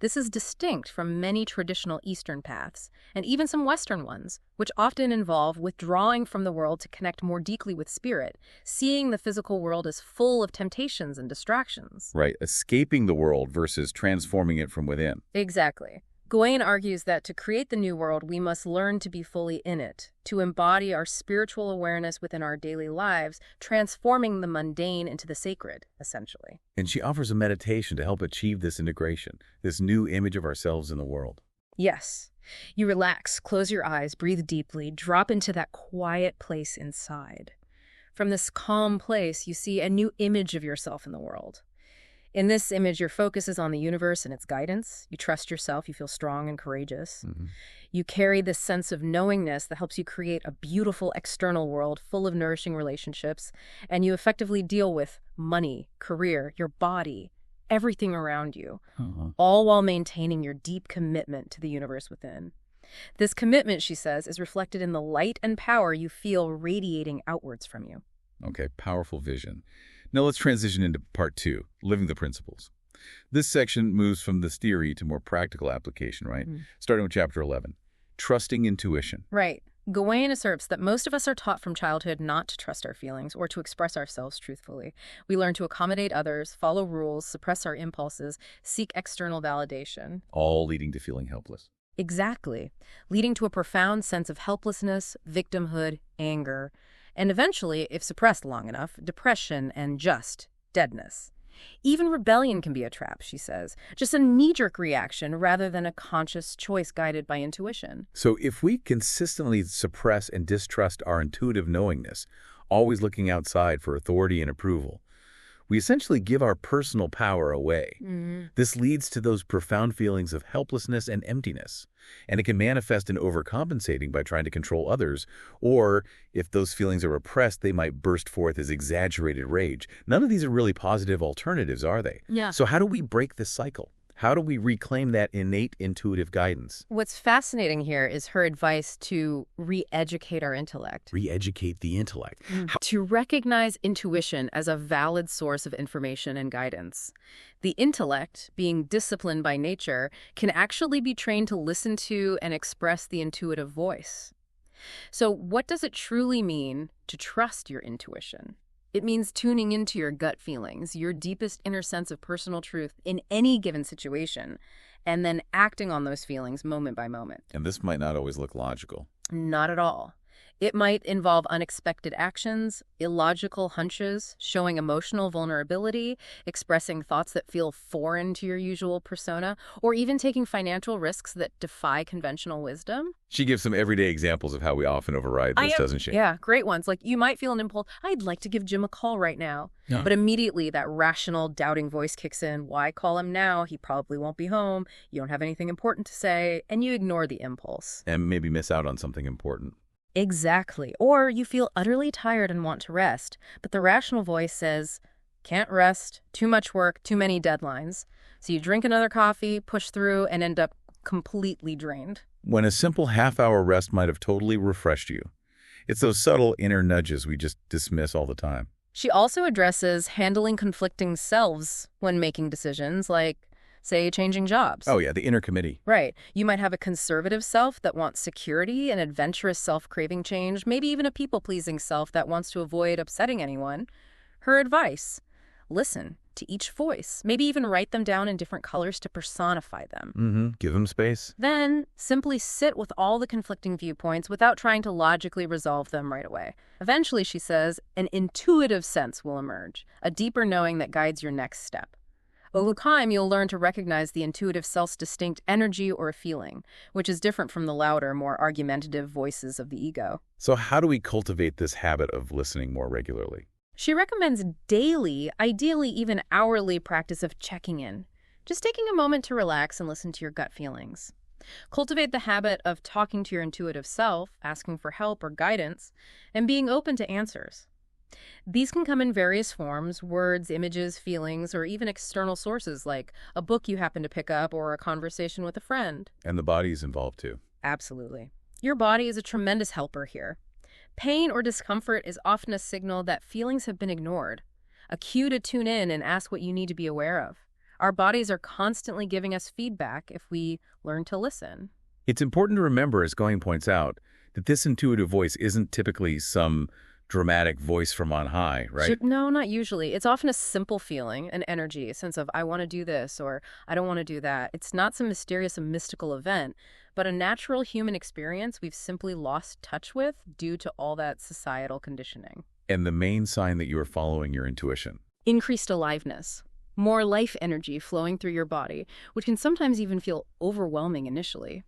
This is distinct from many traditional Eastern paths, and even some Western ones, which often involve withdrawing from the world to connect more deeply with spirit, seeing the physical world as full of temptations and distractions. Right, escaping the world versus transforming it from within. Exactly. Gawain argues that to create the new world, we must learn to be fully in it, to embody our spiritual awareness within our daily lives, transforming the mundane into the sacred, essentially. And she offers a meditation to help achieve this integration, this new image of ourselves in the world. Yes. You relax, close your eyes, breathe deeply, drop into that quiet place inside. From this calm place, you see a new image of yourself in the world. In this image, your focus is on the universe and its guidance. You trust yourself. You feel strong and courageous. You carry this sense of knowingness that helps you create a beautiful external world full of nourishing relationships. And you effectively deal with money, career, your body, everything around you, all while maintaining your deep commitment to the universe within. This commitment, she says, is reflected in the light and power you feel radiating outwards from you. Okay, powerful vision. Now let's transition into part 2, living the principles. This section moves from this theory to more practical application, right? Starting with chapter 11, trusting intuition. Right. Gawain asserts that most of us are taught from childhood not to trust our feelings or to express ourselves truthfully. We learn to accommodate others, follow rules, suppress our impulses, seek external validation. All leading to feeling helpless. Exactly. Leading to a profound sense of helplessness, victimhood, anger, and eventually, if suppressed long enough, depression and just deadness. Even rebellion can be a trap, she says, just a knee-jerk reaction rather than a conscious choice guided by intuition. So if we consistently suppress and distrust our intuitive knowingness, always looking outside for authority and approval, we essentially give our personal power away. This leads to those profound feelings of helplessness and emptiness, and it can manifest in overcompensating by trying to control others, or if those feelings are repressed, they might burst forth as exaggerated rage. None of these are really positive alternatives, are they? Yeah. So how do we break this cycle? How do we reclaim that innate intuitive guidance? What's fascinating here is her advice to re-educate our intellect. Re-educate the intellect. To recognize intuition as a valid source of information and guidance. The intellect, being disciplined by nature, can actually be trained to listen to and express the intuitive voice. So what does it truly mean to trust your intuition? It means tuning into your gut feelings, your deepest inner sense of personal truth in any given situation, and then acting on those feelings moment by moment. And this might not always look logical. Not at all. It might involve unexpected actions, illogical hunches, showing emotional vulnerability, expressing thoughts that feel foreign to your usual persona, or even taking financial risks that defy conventional wisdom. She gives some everyday examples of how we often override this, doesn't she? Yeah, great ones. Like you might feel an impulse, I'd like to give Jim a call right now. But immediately that rational, doubting voice kicks in. Why call him now? He probably won't be home. You don't have anything important to say. And you ignore the impulse. And maybe miss out on something important. Exactly. Or you feel utterly tired and want to rest, but the rational voice says, can't rest, too much work, too many deadlines. So you drink another coffee, push through, and end up completely drained. When a simple half-hour rest might have totally refreshed you. It's those subtle inner nudges we just dismiss all the time. She also addresses handling conflicting selves when making decisions, like, say, changing jobs. Oh yeah, the inner committee. Right. You might have a conservative self that wants security, an adventurous self craving change, maybe even a people-pleasing self that wants to avoid upsetting anyone. Her advice: listen, to each voice. Maybe even write them down in different colors to personify them. Give them space. Then simply sit with all the conflicting viewpoints without trying to logically resolve them right away. Eventually, she says, an intuitive sense will emerge, a deeper knowing that guides your next step. Over time, you'll learn to recognize the intuitive self's distinct energy or feeling, which is different from the louder, more argumentative voices of the ego. So how do we cultivate this habit of listening more regularly? She recommends daily, ideally even hourly, practice of checking in, just taking a moment to relax and listen to your gut feelings. Cultivate the habit of talking to your intuitive self, asking for help or guidance, and being open to answers. These can come in various forms: words, images, feelings, or even external sources like a book you happen to pick up or a conversation with a friend. And the body's involved too. Absolutely. Your body is a tremendous helper here. Pain or discomfort is often a signal that feelings have been ignored, a cue to tune in and ask what you need to be aware of. Our bodies are constantly giving us feedback if we learn to listen. It's important to remember, as Gawain points out, that this intuitive voice isn't typically some dramatic voice from on high, right? No, not usually. It's often a simple feeling, an energy, a sense of, I want to do this or I don't want to do that. It's not some mysterious and mystical event, but a natural human experience we've simply lost touch with due to all that societal conditioning. And the main sign that you are following your intuition. Increased aliveness, more life energy flowing through your body, which can sometimes even feel overwhelming initially.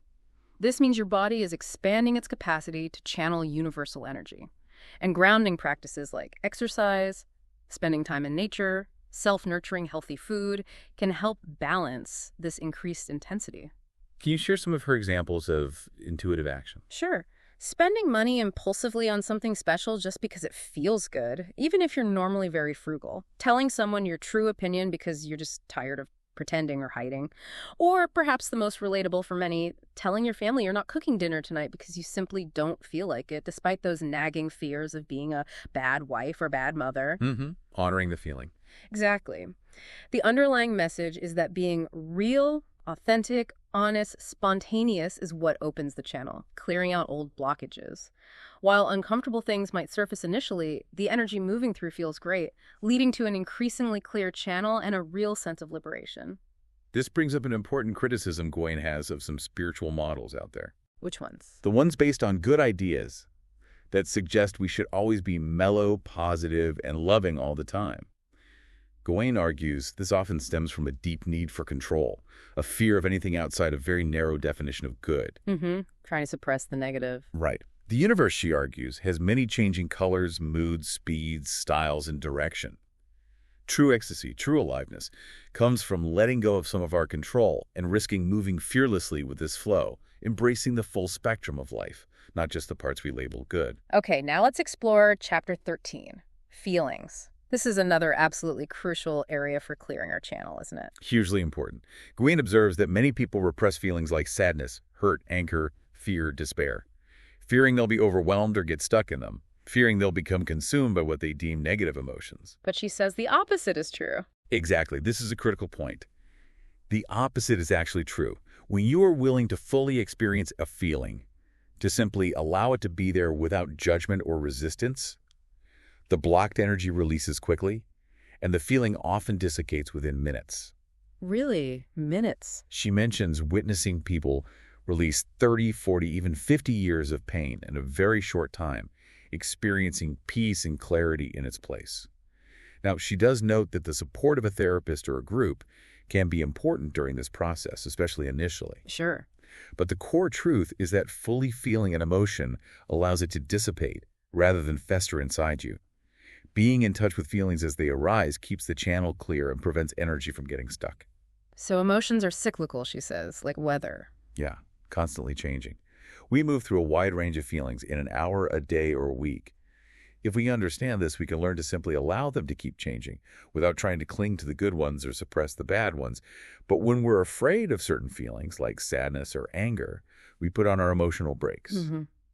This means your body is expanding its capacity to channel universal energy. And grounding practices like exercise, spending time in nature, self-nurturing healthy food can help balance this increased intensity. Can you share some of her examples of intuitive action? Sure. Spending money impulsively on something special just because it feels good, even if you're normally very frugal. Telling someone your true opinion because you're just tired of pretending or hiding. Or perhaps the most relatable for many, telling your family you're not cooking dinner tonight because you simply don't feel like it, despite those nagging fears of being a bad wife or bad mother. Honoring the feeling. Exactly. The underlying message is that being real, authentic, honest, spontaneous is what opens the channel, clearing out old blockages. While uncomfortable things might surface initially, the energy moving through feels great, leading to an increasingly clear channel and a real sense of liberation. This brings up an important criticism Gawain has of some spiritual models out there. Which ones? The ones based on good ideas that suggest we should always be mellow, positive, and loving all the time. Gawain argues this often stems from a deep need for control, a fear of anything outside a very narrow definition of good. Trying to suppress the negative. Right. The universe, she argues, has many changing colors, moods, speeds, styles, and direction. True ecstasy, true aliveness, comes from letting go of some of our control and risking moving fearlessly with this flow, embracing the full spectrum of life, not just the parts we label good. Okay, now let's explore Chapter 13, Feelings. This is another absolutely crucial area for clearing our channel, isn't it? Hugely important. Gawain observes that many people repress feelings like sadness, hurt, anger, fear, despair, fearing they'll be overwhelmed or get stuck in them, fearing they'll become consumed by what they deem negative emotions. But she says the opposite is true. Exactly. This is a critical point. The opposite is actually true. When you are willing to fully experience a feeling, to simply allow it to be there without judgment or resistance, the blocked energy releases quickly, and the feeling often dissipates within minutes. Really? Minutes? She mentions witnessing people release 30, 40, even 50 years of pain in a very short time, experiencing peace and clarity in its place. Now, she does note that the support of a therapist or a group can be important during this process, especially initially. Sure. But the core truth is that fully feeling an emotion allows it to dissipate rather than fester inside you. Being in touch with feelings as they arise keeps the channel clear and prevents energy from getting stuck. So emotions are cyclical, she says, like weather. Yeah, constantly changing. We move through a wide range of feelings in an hour, a day, or a week. If we understand this, we can learn to simply allow them to keep changing without trying to cling to the good ones or suppress the bad ones. But when we're afraid of certain feelings, like sadness or anger, we put on our emotional brakes.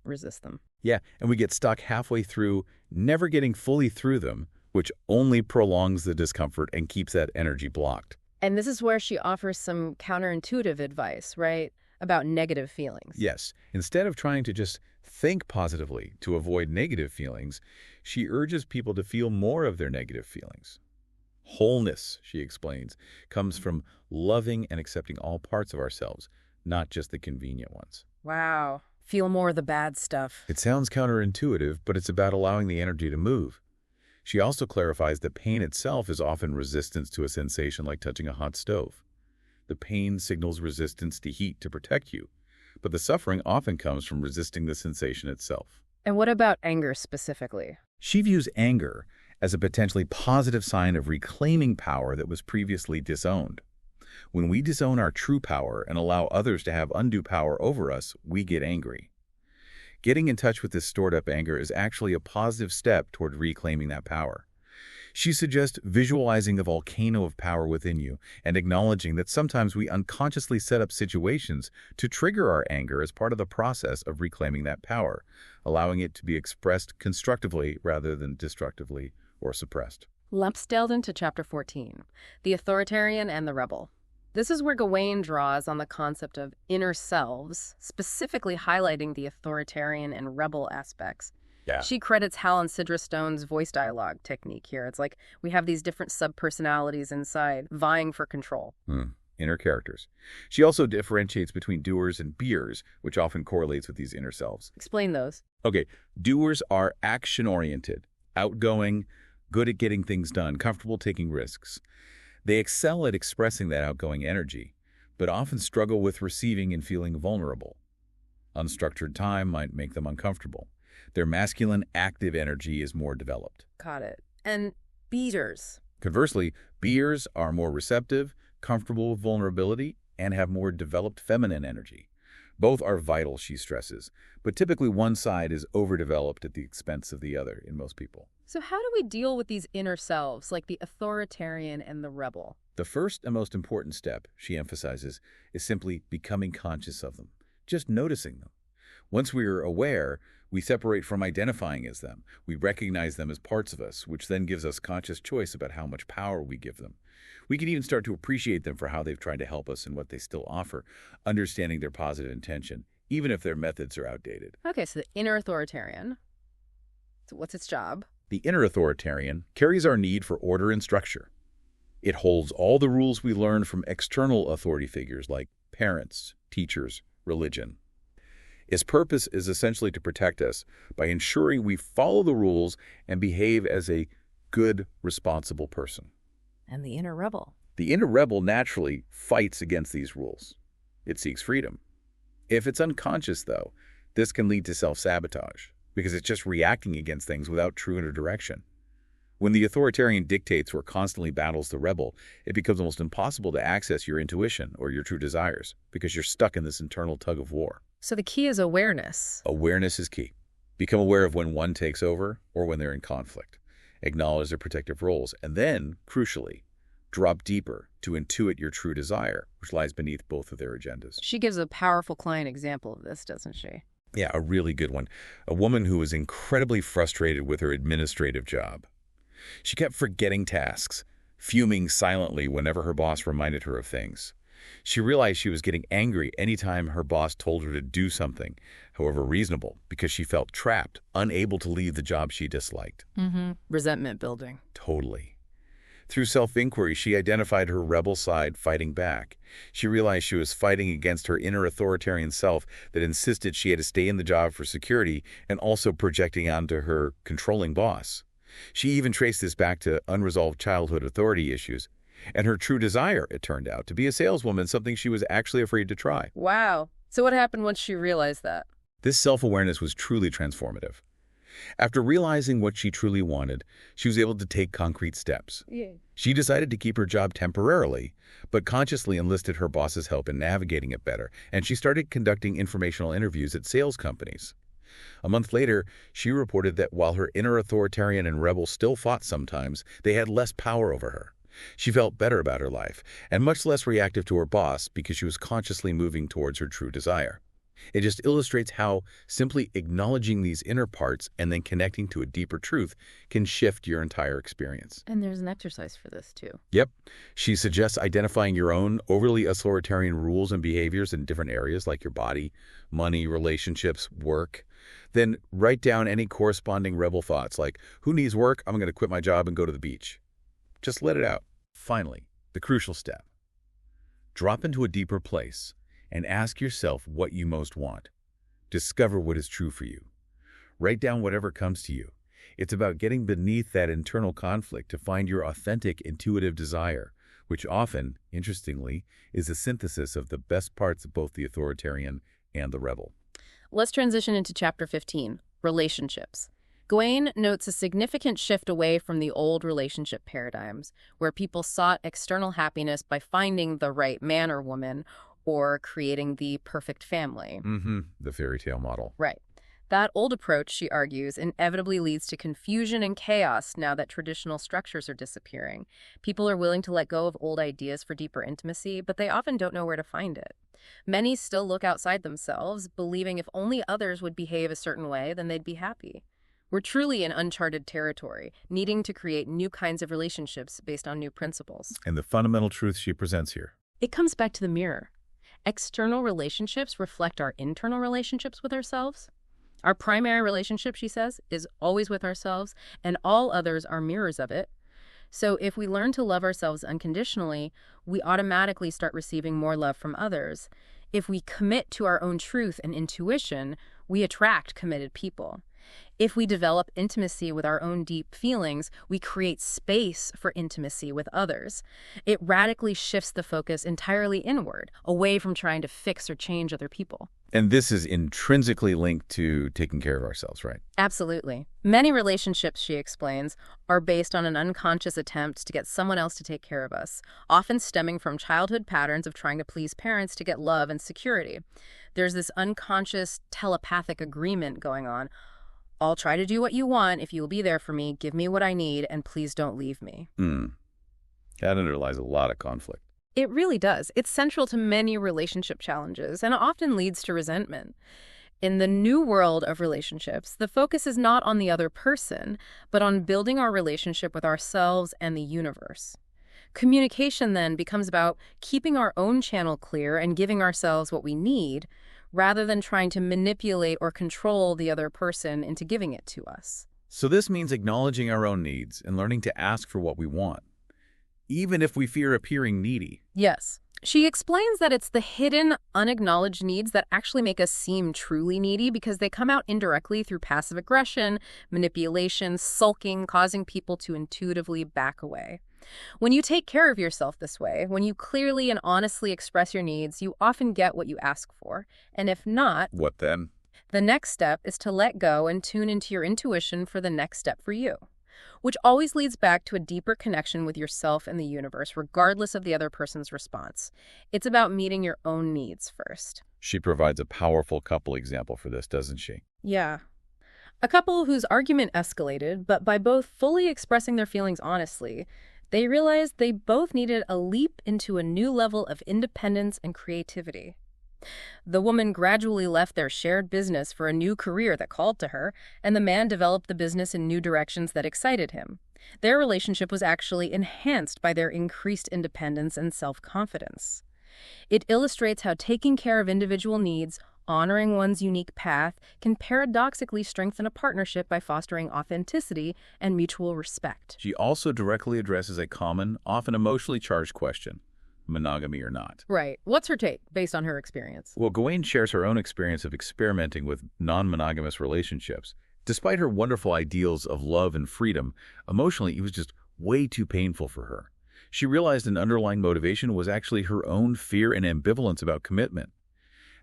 Resist them. Yeah, and we get stuck halfway through, never getting fully through them, which only prolongs the discomfort and keeps that energy blocked. And this is where she offers some counterintuitive advice, right? About negative feelings. Yes. Instead of trying to just think positively to avoid negative feelings, she urges people to feel more of their negative feelings. Wholeness, she explains, comes from loving and accepting all parts of ourselves, not just the convenient ones. Wow. Feel more of the bad stuff. It sounds counterintuitive, but it's about allowing the energy to move. She also clarifies that pain itself is often resistance to a sensation like touching a hot stove. The pain signals resistance to heat to protect you, but the suffering often comes from resisting the sensation itself. And what about anger specifically? She views anger as a potentially positive sign of reclaiming power that was previously disowned. When we disown our true power and allow others to have undue power over us, we get angry. Getting in touch with this stored-up anger is actually a positive step toward reclaiming that power. She suggests visualizing a volcano of power within you and acknowledging that sometimes we unconsciously set up situations to trigger our anger as part of the process of reclaiming that power, allowing it to be expressed constructively rather than destructively or suppressed. Let's delve into Chapter 14, the authoritarian and the rebel. This is where Gawain draws on the concept of inner selves, specifically highlighting the authoritarian and rebel aspects. Yeah. She credits Hal and Sidra Stone's voice dialogue technique here. It's like we have these different sub-personalities inside, vying for control. Inner characters. She also differentiates between doers and beers, which often correlates with these inner selves. Explain those. Okay, doers are action-oriented, outgoing, good at getting things done, comfortable taking risks. They excel at expressing that outgoing energy, but often struggle with receiving and feeling vulnerable. Unstructured time might make them uncomfortable. Their masculine, active energy is more developed. Got it. And beaters. Conversely, beers are more receptive, comfortable with vulnerability, and have more developed feminine energy. Both are vital, she stresses, but typically one side is overdeveloped at the expense of the other in most people. So how do we deal with these inner selves, like the authoritarian and the rebel? The first and most important step, she emphasizes, is simply becoming conscious of them, just noticing them. Once we are aware, we separate from identifying as them. We recognize them as parts of us, which then gives us conscious choice about how much power we give them. We can even start to appreciate them for how they've tried to help us and what they still offer, understanding their positive intention, even if their methods are outdated. Okay, so the inner authoritarian. So what's its job? The inner authoritarian carries our need for order and structure. It holds all the rules we learn from external authority figures like parents, teachers, religion. Its purpose is essentially to protect us by ensuring we follow the rules and behave as a good, responsible person. And the inner rebel. The inner rebel naturally fights against these rules. It seeks freedom. If it's unconscious, though, this can lead to self-sabotage because it's just reacting against things without true inner direction. When the authoritarian dictates or constantly battles the rebel, it becomes almost impossible to access your intuition or your true desires because you're stuck in this internal tug of war. So the key is awareness. Awareness is key. Become aware of when one takes over or when they're in conflict. Acknowledge their protective roles, and then, crucially, drop deeper to intuit your true desire, which lies beneath both of their agendas. She gives a powerful client example of this, doesn't she? Yeah, a really good one. A woman who was incredibly frustrated with her administrative job. She kept forgetting tasks, fuming silently whenever her boss reminded her of things. She realized she was getting angry anytime her boss told her to do something, however reasonable, because she felt trapped, unable to leave the job she disliked. Resentment building. Totally. Through self-inquiry, she identified her rebel side fighting back. She realized she was fighting against her inner authoritarian self that insisted she had to stay in the job for security and also projecting onto her controlling boss. She even traced this back to unresolved childhood authority issues. And her true desire, it turned out, to be a saleswoman, something she was actually afraid to try. Wow. So what happened once she realized that? This self-awareness was truly transformative. After realizing what she truly wanted, she was able to take concrete steps. She decided to keep her job temporarily, but consciously enlisted her boss's help in navigating it better, and she started conducting informational interviews at sales companies. A month later, she reported that while her inner authoritarian and rebel still fought sometimes, they had less power over her. She felt better about her life, and much less reactive to her boss because she was consciously moving towards her true desire. It just illustrates how simply acknowledging these inner parts and then connecting to a deeper truth can shift your entire experience. And there's an exercise for this, too. Yep. She suggests identifying your own overly authoritarian rules and behaviors in different areas like your body, money, relationships, work. Then write down any corresponding rebel thoughts like, who needs work? I'm going to quit my job and go to the beach. Just let it out. Finally, the crucial step. Drop into a deeper place and ask yourself what you most want. Discover what is true for you. Write down whatever comes to you. It's about getting beneath that internal conflict to find your authentic, intuitive desire, which often, interestingly, is a synthesis of the best parts of both the authoritarian and the rebel. Let's transition into Chapter 15, Relationships. Gawain notes a significant shift away from the old relationship paradigms, where people sought external happiness by finding the right man or woman or creating the perfect family. The fairy tale model. Right. That old approach, she argues, inevitably leads to confusion and chaos now that traditional structures are disappearing. People are willing to let go of old ideas for deeper intimacy, but they often don't know where to find it. Many still look outside themselves, believing if only others would behave a certain way, then they'd be happy. We're truly in uncharted territory, needing to create new kinds of relationships based on new principles. And the fundamental truth she presents here. It comes back to the mirror. External relationships reflect our internal relationships with ourselves. Our primary relationship, she says, is always with ourselves, and all others are mirrors of it. So if we learn to love ourselves unconditionally, we automatically start receiving more love from others. If we commit to our own truth and intuition, we attract committed people. If we develop intimacy with our own deep feelings, we create space for intimacy with others. It radically shifts the focus entirely inward, away from trying to fix or change other people. And this is intrinsically linked to taking care of ourselves, right? Absolutely. Many relationships, she explains, are based on an unconscious attempt to get someone else to take care of us, often stemming from childhood patterns of trying to please parents to get love and security. There's this unconscious telepathic agreement going on. I'll try to do what you want if you will be there for me, give me what I need, and please don't leave me. That underlies a lot of conflict. It really does. It's central to many relationship challenges and often leads to resentment. In the new world of relationships, the focus is not on the other person, but on building our relationship with ourselves and the universe. Communication then becomes about keeping our own channel clear and giving ourselves what we need, rather than trying to manipulate or control the other person into giving it to us. So this means acknowledging our own needs and learning to ask for what we want, even if we fear appearing needy. Yes. She explains that it's the hidden, unacknowledged needs that actually make us seem truly needy because they come out indirectly through passive aggression, manipulation, sulking, causing people to intuitively back away. When you take care of yourself this way, when you clearly and honestly express your needs, you often get what you ask for. And if not, What then? the next step is to let go and tune into your intuition for the next step for you, which always leads back to a deeper connection with yourself and the universe, regardless of the other person's response. It's about meeting your own needs first. She provides a powerful couple example for this, doesn't she? Yeah. A couple whose argument escalated, but by both fully expressing their feelings honestly, they realized they both needed a leap into a new level of independence and creativity. The woman gradually left their shared business for a new career that called to her, and the man developed the business in new directions that excited him. Their relationship was actually enhanced by their increased independence and self-confidence. It illustrates how taking care of individual needs, honoring one's unique path, can paradoxically strengthen a partnership by fostering authenticity and mutual respect. She also directly addresses a common, often emotionally charged question: monogamy or not. Right. What's her take, based on her experience? Well, Gawain shares her own experience of experimenting with non-monogamous relationships. Despite her wonderful ideals of love and freedom, emotionally it was just way too painful for her. She realized an underlying motivation was actually her own fear and ambivalence about commitment.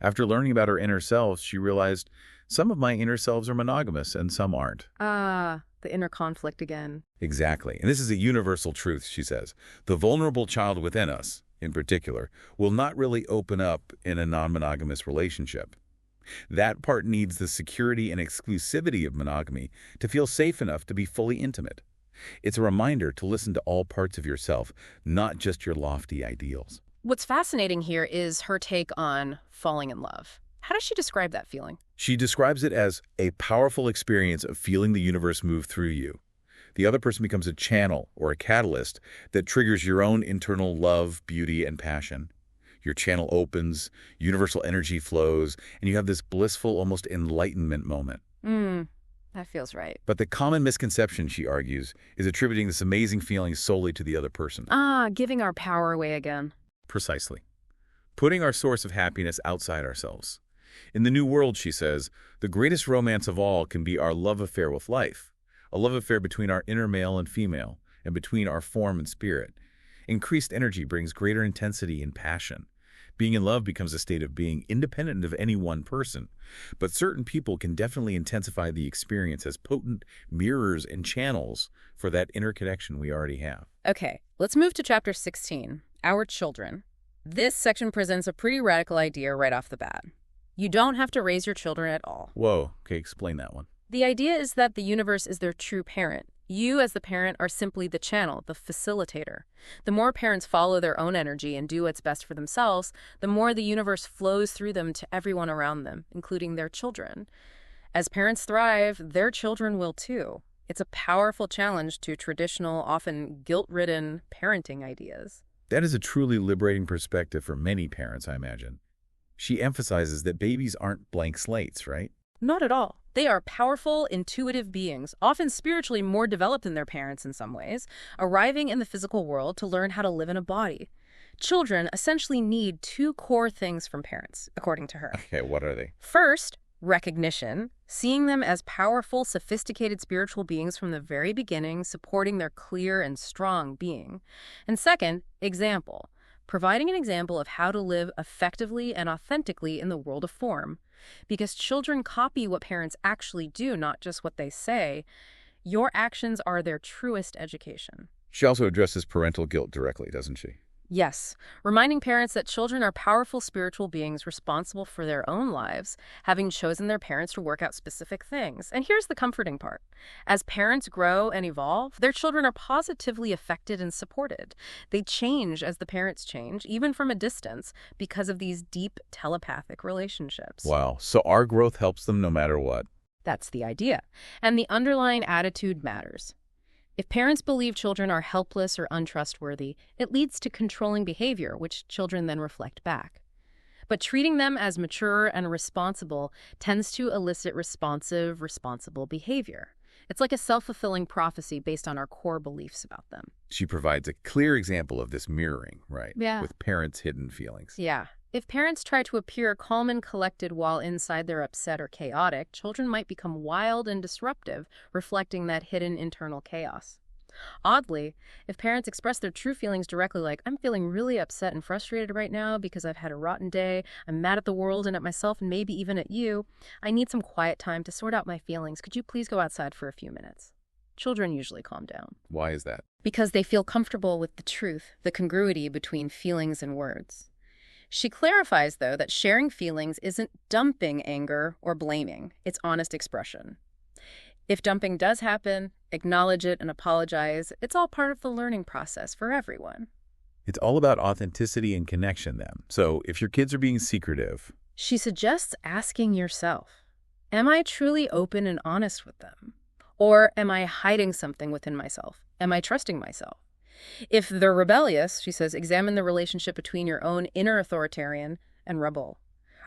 After learning about her inner selves, she realized some of my inner selves are monogamous and some aren't. The inner conflict again. Exactly. And this is a universal truth, she says. The vulnerable child within us, in particular, will not really open up in a non-monogamous relationship. That part needs the security and exclusivity of monogamy to feel safe enough to be fully intimate. It's a reminder to listen to all parts of yourself, not just your lofty ideals. What's fascinating here is her take on falling in love. How does she describe that feeling? She describes it as a powerful experience of feeling the universe move through you. The other person becomes a channel or a catalyst that triggers your own internal love, beauty, and passion. Your channel opens, universal energy flows, and you have this blissful, almost enlightenment moment. That feels right. But the common misconception, she argues, is attributing this amazing feeling solely to the other person. Ah, giving our power away again. Precisely. Putting our source of happiness outside ourselves. In the New World, she says, the greatest romance of all can be our love affair with life, a love affair between our inner male and female, and between our form and spirit. Increased energy brings greater intensity and passion. Being in love becomes a state of being independent of any one person. But certain people can definitely intensify the experience as potent mirrors and channels for that inner connection we already have. Okay, let's move to chapter 16, Our Children. This section presents a pretty radical idea right off the bat. You don't have to raise your children at all. Whoa, okay, explain that one. The idea is that the universe is their true parent. You, as the parent, are simply the channel, the facilitator. The more parents follow their own energy and do what's best for themselves, the more the universe flows through them to everyone around them, including their children. As parents thrive, their children will too. It's a powerful challenge to traditional, often guilt-ridden parenting ideas. That is a truly liberating perspective for many parents, I imagine. She emphasizes that babies aren't blank slates, right? Not at all. They are powerful, intuitive beings, often spiritually more developed than their parents in some ways, arriving in the physical world to learn how to live in a body. Children essentially need two core things from parents, according to her. Okay, what are they? First, recognition, seeing them as powerful, sophisticated spiritual beings from the very beginning, supporting their clear and strong being. And second, example, providing an example of how to live effectively and authentically in the world of form. Because children copy what parents actually do, not just what they say. Your actions are their truest education. She also addresses parental guilt directly, doesn't she? Yes, reminding parents that children are powerful spiritual beings responsible for their own lives, having chosen their parents to work out specific things. And here's the comforting part. As parents grow and evolve, their children are positively affected and supported. They change as the parents change, even from a distance, because of these deep telepathic relationships. Wow, so our growth helps them no matter what. That's the idea. And the underlying attitude matters. If parents believe children are helpless or untrustworthy, it leads to controlling behavior, which children then reflect back. But treating them as mature and responsible tends to elicit responsive, responsible behavior. It's like a self-fulfilling prophecy based on our core beliefs about them. She provides a clear example of this mirroring, right? Yeah. With parents' hidden feelings. Yeah. If parents try to appear calm and collected while inside they're upset or chaotic, children might become wild and disruptive, reflecting that hidden internal chaos. Oddly, if parents express their true feelings directly, like, I'm feeling really upset and frustrated right now because I've had a rotten day, I'm mad at the world and at myself and maybe even at you, I need some quiet time to sort out my feelings. Could you please go outside for a few minutes? Children usually calm down. Why is that? Because they feel comfortable with the truth, the congruity between feelings and words. She clarifies, though, that sharing feelings isn't dumping anger or blaming. It's honest expression. If dumping does happen, acknowledge it and apologize. It's all part of the learning process for everyone. It's all about authenticity and connection then. So if your kids are being secretive... She suggests asking yourself, am I truly open and honest with them? Or am I hiding something within myself? Am I trusting myself? If they're rebellious, she says, examine the relationship between your own inner authoritarian and rebel.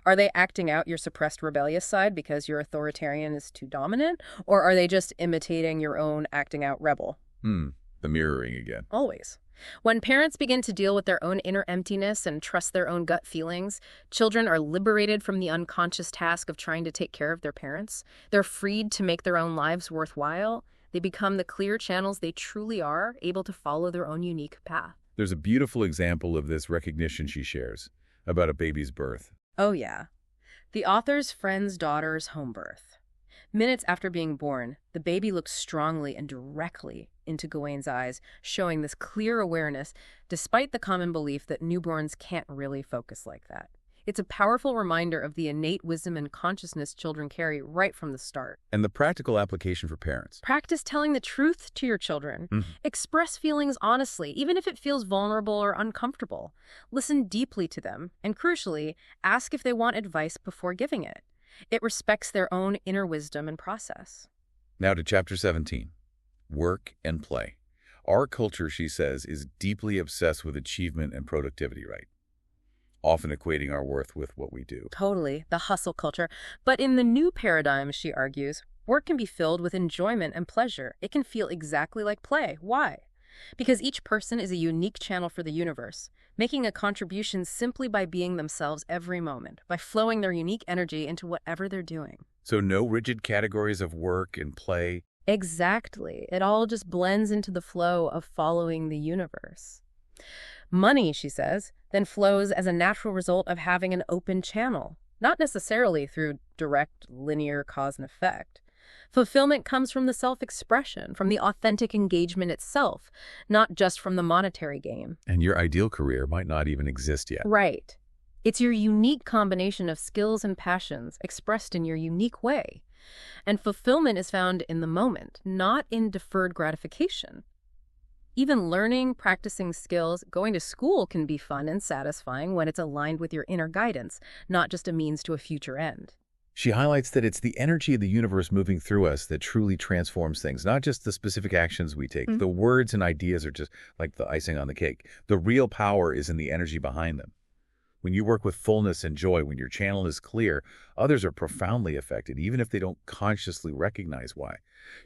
Are they acting out your suppressed rebellious side because your authoritarian is too dominant? Or are they just imitating your own acting out rebel? The mirroring again. Always. When parents begin to deal with their own inner emptiness and trust their own gut feelings, children are liberated from the unconscious task of trying to take care of their parents. They're freed to make their own lives worthwhile. They become the clear channels they truly are, able to follow their own unique path. There's a beautiful example of this recognition she shares about a baby's birth. Oh, yeah. The author's friend's daughter's home birth. Minutes after being born, the baby looks strongly and directly into Gawain's eyes, showing this clear awareness, despite the common belief that newborns can't really focus like that. It's a powerful reminder of the innate wisdom and consciousness children carry right from the start. And the practical application for parents. Practice telling the truth to your children. Express feelings honestly, even if it feels vulnerable or uncomfortable. Listen deeply to them, and crucially, ask if they want advice before giving it. It respects their own inner wisdom and process. Now to chapter 17, work and play. Our culture, she says, is deeply obsessed with achievement and productivity, right? Often equating our worth with what we do. Totally, the hustle culture. But in the new paradigm, she argues, Work can be filled with enjoyment and pleasure. It can feel exactly like play. Why? Because each person is a unique channel for the universe, making a contribution simply by being themselves every moment, by flowing their unique energy into whatever they're doing. So no rigid categories of work and play. Exactly. It all just blends into the flow of following the universe. Money, she says, then flows as a natural result of having an open channel, not necessarily through direct linear cause and effect. Fulfillment comes from the self-expression, from the authentic engagement itself, not just from the monetary gain. And your ideal career might not even exist yet. Right. It's your unique combination of skills and passions expressed in your unique way. And fulfillment is found in the moment, not in deferred gratification. Even learning, practicing skills, going to school can be fun and satisfying when it's aligned with your inner guidance, not just a means to a future end. She highlights that it's the energy of the universe moving through us that truly transforms things, not just the specific actions we take. The words and ideas are just like the icing on the cake. The real power is in the energy behind them. When you work with fullness and joy, when your channel is clear, others are profoundly affected, even if they don't consciously recognize why.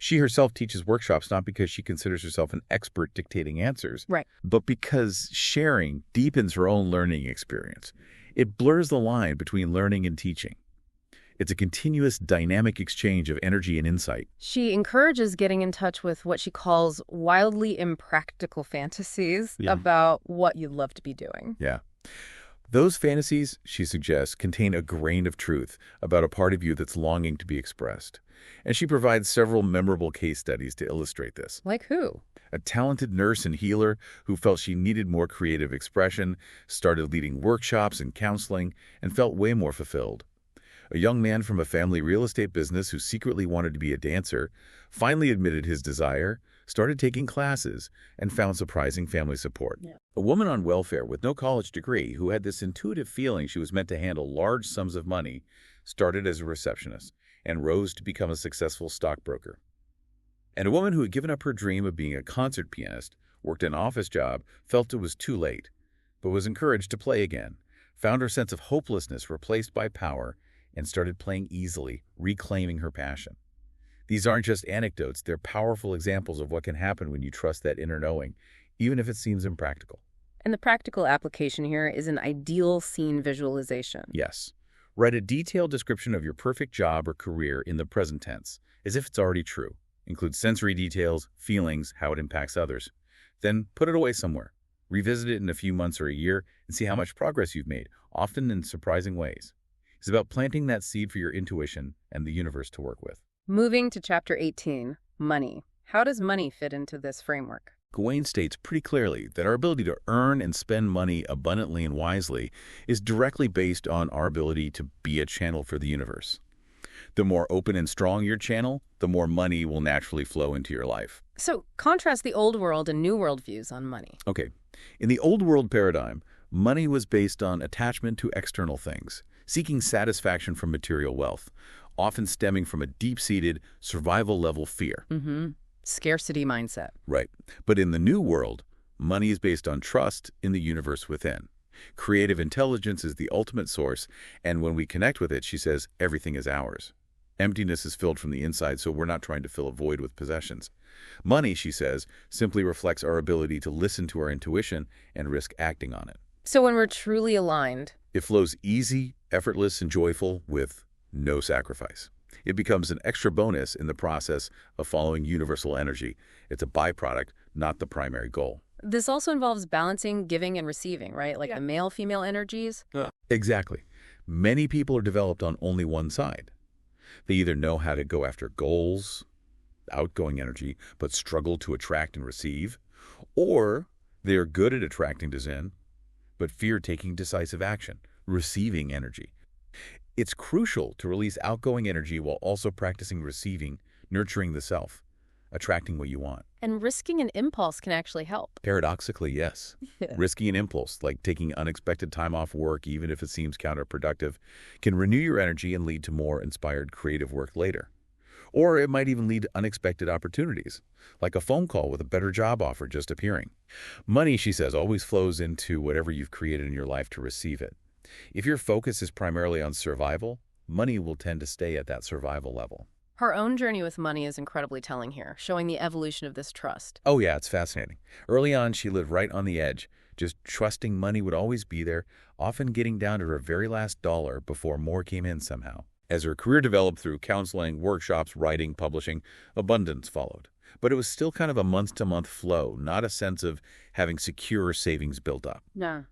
She herself teaches workshops not because she considers herself an expert dictating answers, Right. but because sharing deepens her own learning experience. It blurs the line between learning and teaching. It's a continuous, dynamic exchange of energy and insight. She encourages getting in touch with what she calls wildly impractical fantasies about what you'd love to be doing. Yeah. Those fantasies, she suggests, contain a grain of truth about a part of you that's longing to be expressed. And she provides several memorable case studies to illustrate this. Like who? A talented nurse and healer who felt she needed more creative expression, started leading workshops and counseling, and felt way more fulfilled. A young man from a family real estate business who secretly wanted to be a dancer finally admitted his desire, started taking classes, and found surprising family support. A woman on welfare with no college degree who had this intuitive feeling she was meant to handle large sums of money started as a receptionist and rose to become a successful stockbroker. And a woman who had given up her dream of being a concert pianist, worked an office job, felt it was too late, but was encouraged to play again, found her sense of hopelessness replaced by power, and started playing easily, reclaiming her passion. These aren't just anecdotes, they're powerful examples of what can happen when you trust that inner knowing, even if it seems impractical. And the practical application here is an ideal scene visualization. Yes. Write a detailed description of your perfect job or career in the present tense, as if it's already true. Include sensory details, feelings, how it impacts others. Then put it away somewhere. Revisit it in a few months or a year and see how much progress you've made, often in surprising ways. It's about planting that seed for your intuition and the universe to work with. Moving to Chapter 18, Money. How does money fit into this framework? Gawain states pretty clearly that our ability to earn and spend money abundantly and wisely is directly based on our ability to be a channel for the universe. The more open and strong your channel, the more money will naturally flow into your life. So contrast the old world and new world views on money. Okay. In the old world paradigm, money was based on attachment to external things, seeking satisfaction from material wealth, often stemming from a deep-seated, survival-level fear. Scarcity mindset. Right. But in the new world, money is based on trust in the universe within. Creative intelligence is the ultimate source, and when we connect with it, she says, everything is ours. Emptiness is filled from the inside, so we're not trying to fill a void with possessions. Money, she says, simply reflects our ability to listen to our intuition and risk acting on it. So when we're truly aligned, it flows easy, effortless, and joyful with no sacrifice. It becomes an extra bonus in the process of following universal energy. It's a byproduct, not the primary goal. This also involves balancing giving and receiving, right? Like the male-female energies. Exactly. Many people are developed on only one side. They either know how to go after goals, outgoing energy, but struggle to attract and receive, or they are good at attracting to Zen, but fear taking decisive action, receiving energy. It's crucial to release outgoing energy while also practicing receiving, nurturing the self, attracting what you want. And risking an impulse can actually help. Paradoxically, yes. Risking an impulse, like taking unexpected time off work, even if it seems counterproductive, can renew your energy and lead to more inspired creative work later. Or it might even lead to unexpected opportunities, like a phone call with a better job offer just appearing. Money, she says, always flows into whatever you've created in your life to receive it. If your focus is primarily on survival, money will tend to stay at that survival level. Her own journey with money is incredibly telling here, showing the evolution of this trust. Oh yeah, it's fascinating. Early on, she lived right on the edge, just trusting money would always be there, often getting down to her very last dollar before more came in somehow. As her career developed through counseling, workshops, writing, publishing, abundance followed. But it was still kind of a month-to-month flow, not a sense of having secure savings built up. Yeah.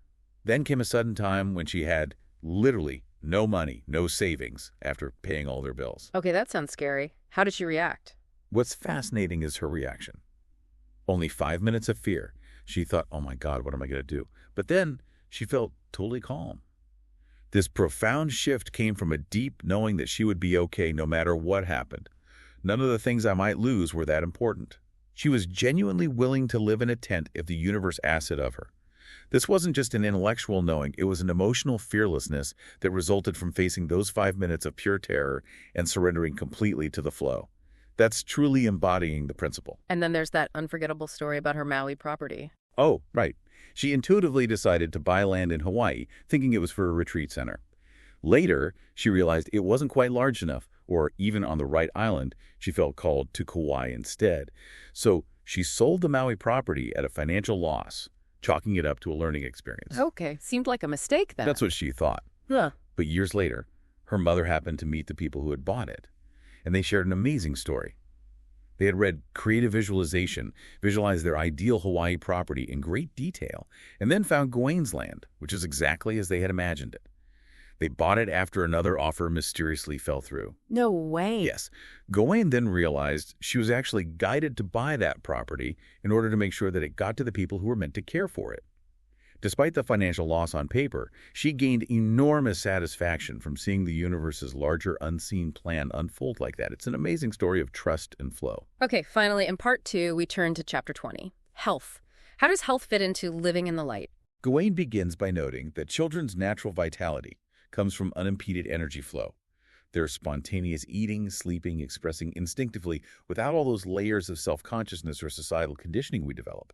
Then came a sudden time when she had literally no money, no savings after paying all their bills. Okay, that sounds scary. How did she react? What's fascinating is her reaction. Only 5 minutes of fear. She thought, oh my God, what am I going to do? But then she felt totally calm. This profound shift came from a deep knowing that she would be okay no matter what happened. None of the things I might lose were that important. She was genuinely willing to live in a tent if the universe asked it of her. This wasn't just an intellectual knowing, it was an emotional fearlessness that resulted from facing those 5 minutes of pure terror and surrendering completely to the flow. That's truly embodying the principle. And then there's that unforgettable story about her Maui property. Oh, right. She intuitively decided to buy land in Hawaii, thinking it was for a retreat center. Later, she realized it wasn't quite large enough, or even on the right island. She felt called to Kauai instead. So she sold the Maui property at a financial loss, chalking it up to a learning experience. Okay, seemed like a mistake then. That's what she thought. Huh. But years later, her mother happened to meet the people who had bought it, and they shared an amazing story. They had read Creative Visualization, visualized their ideal Hawaii property in great detail, and then found Gawain's land, which is exactly as they had imagined it. They bought it after another offer mysteriously fell through. No way. Yes. Gawain then realized she was actually guided to buy that property in order to make sure that it got to the people who were meant to care for it. Despite the financial loss on paper, she gained enormous satisfaction from seeing the universe's larger unseen plan unfold like that. It's an amazing story of trust and flow. Okay, finally, in part 2, we turn to chapter 20, health. How does health fit into living in the light? Gawain begins by noting that children's natural vitality comes from unimpeded energy flow. Their spontaneous eating, sleeping, expressing instinctively without all those layers of self-consciousness or societal conditioning we develop.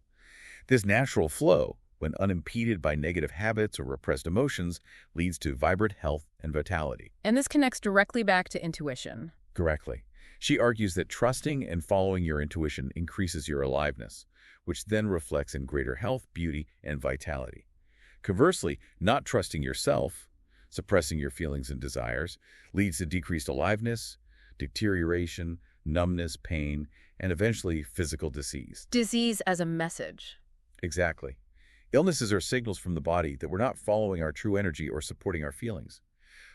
This natural flow, when unimpeded by negative habits or repressed emotions, leads to vibrant health and vitality. And this connects directly back to intuition. Correctly. She argues that trusting and following your intuition increases your aliveness, which then reflects in greater health, beauty, and vitality. Conversely, not trusting yourself, suppressing your feelings and desires, leads to decreased aliveness, deterioration, numbness, pain, and eventually physical disease. Disease as a message. Exactly. Illnesses are signals from the body that we're not following our true energy or supporting our feelings.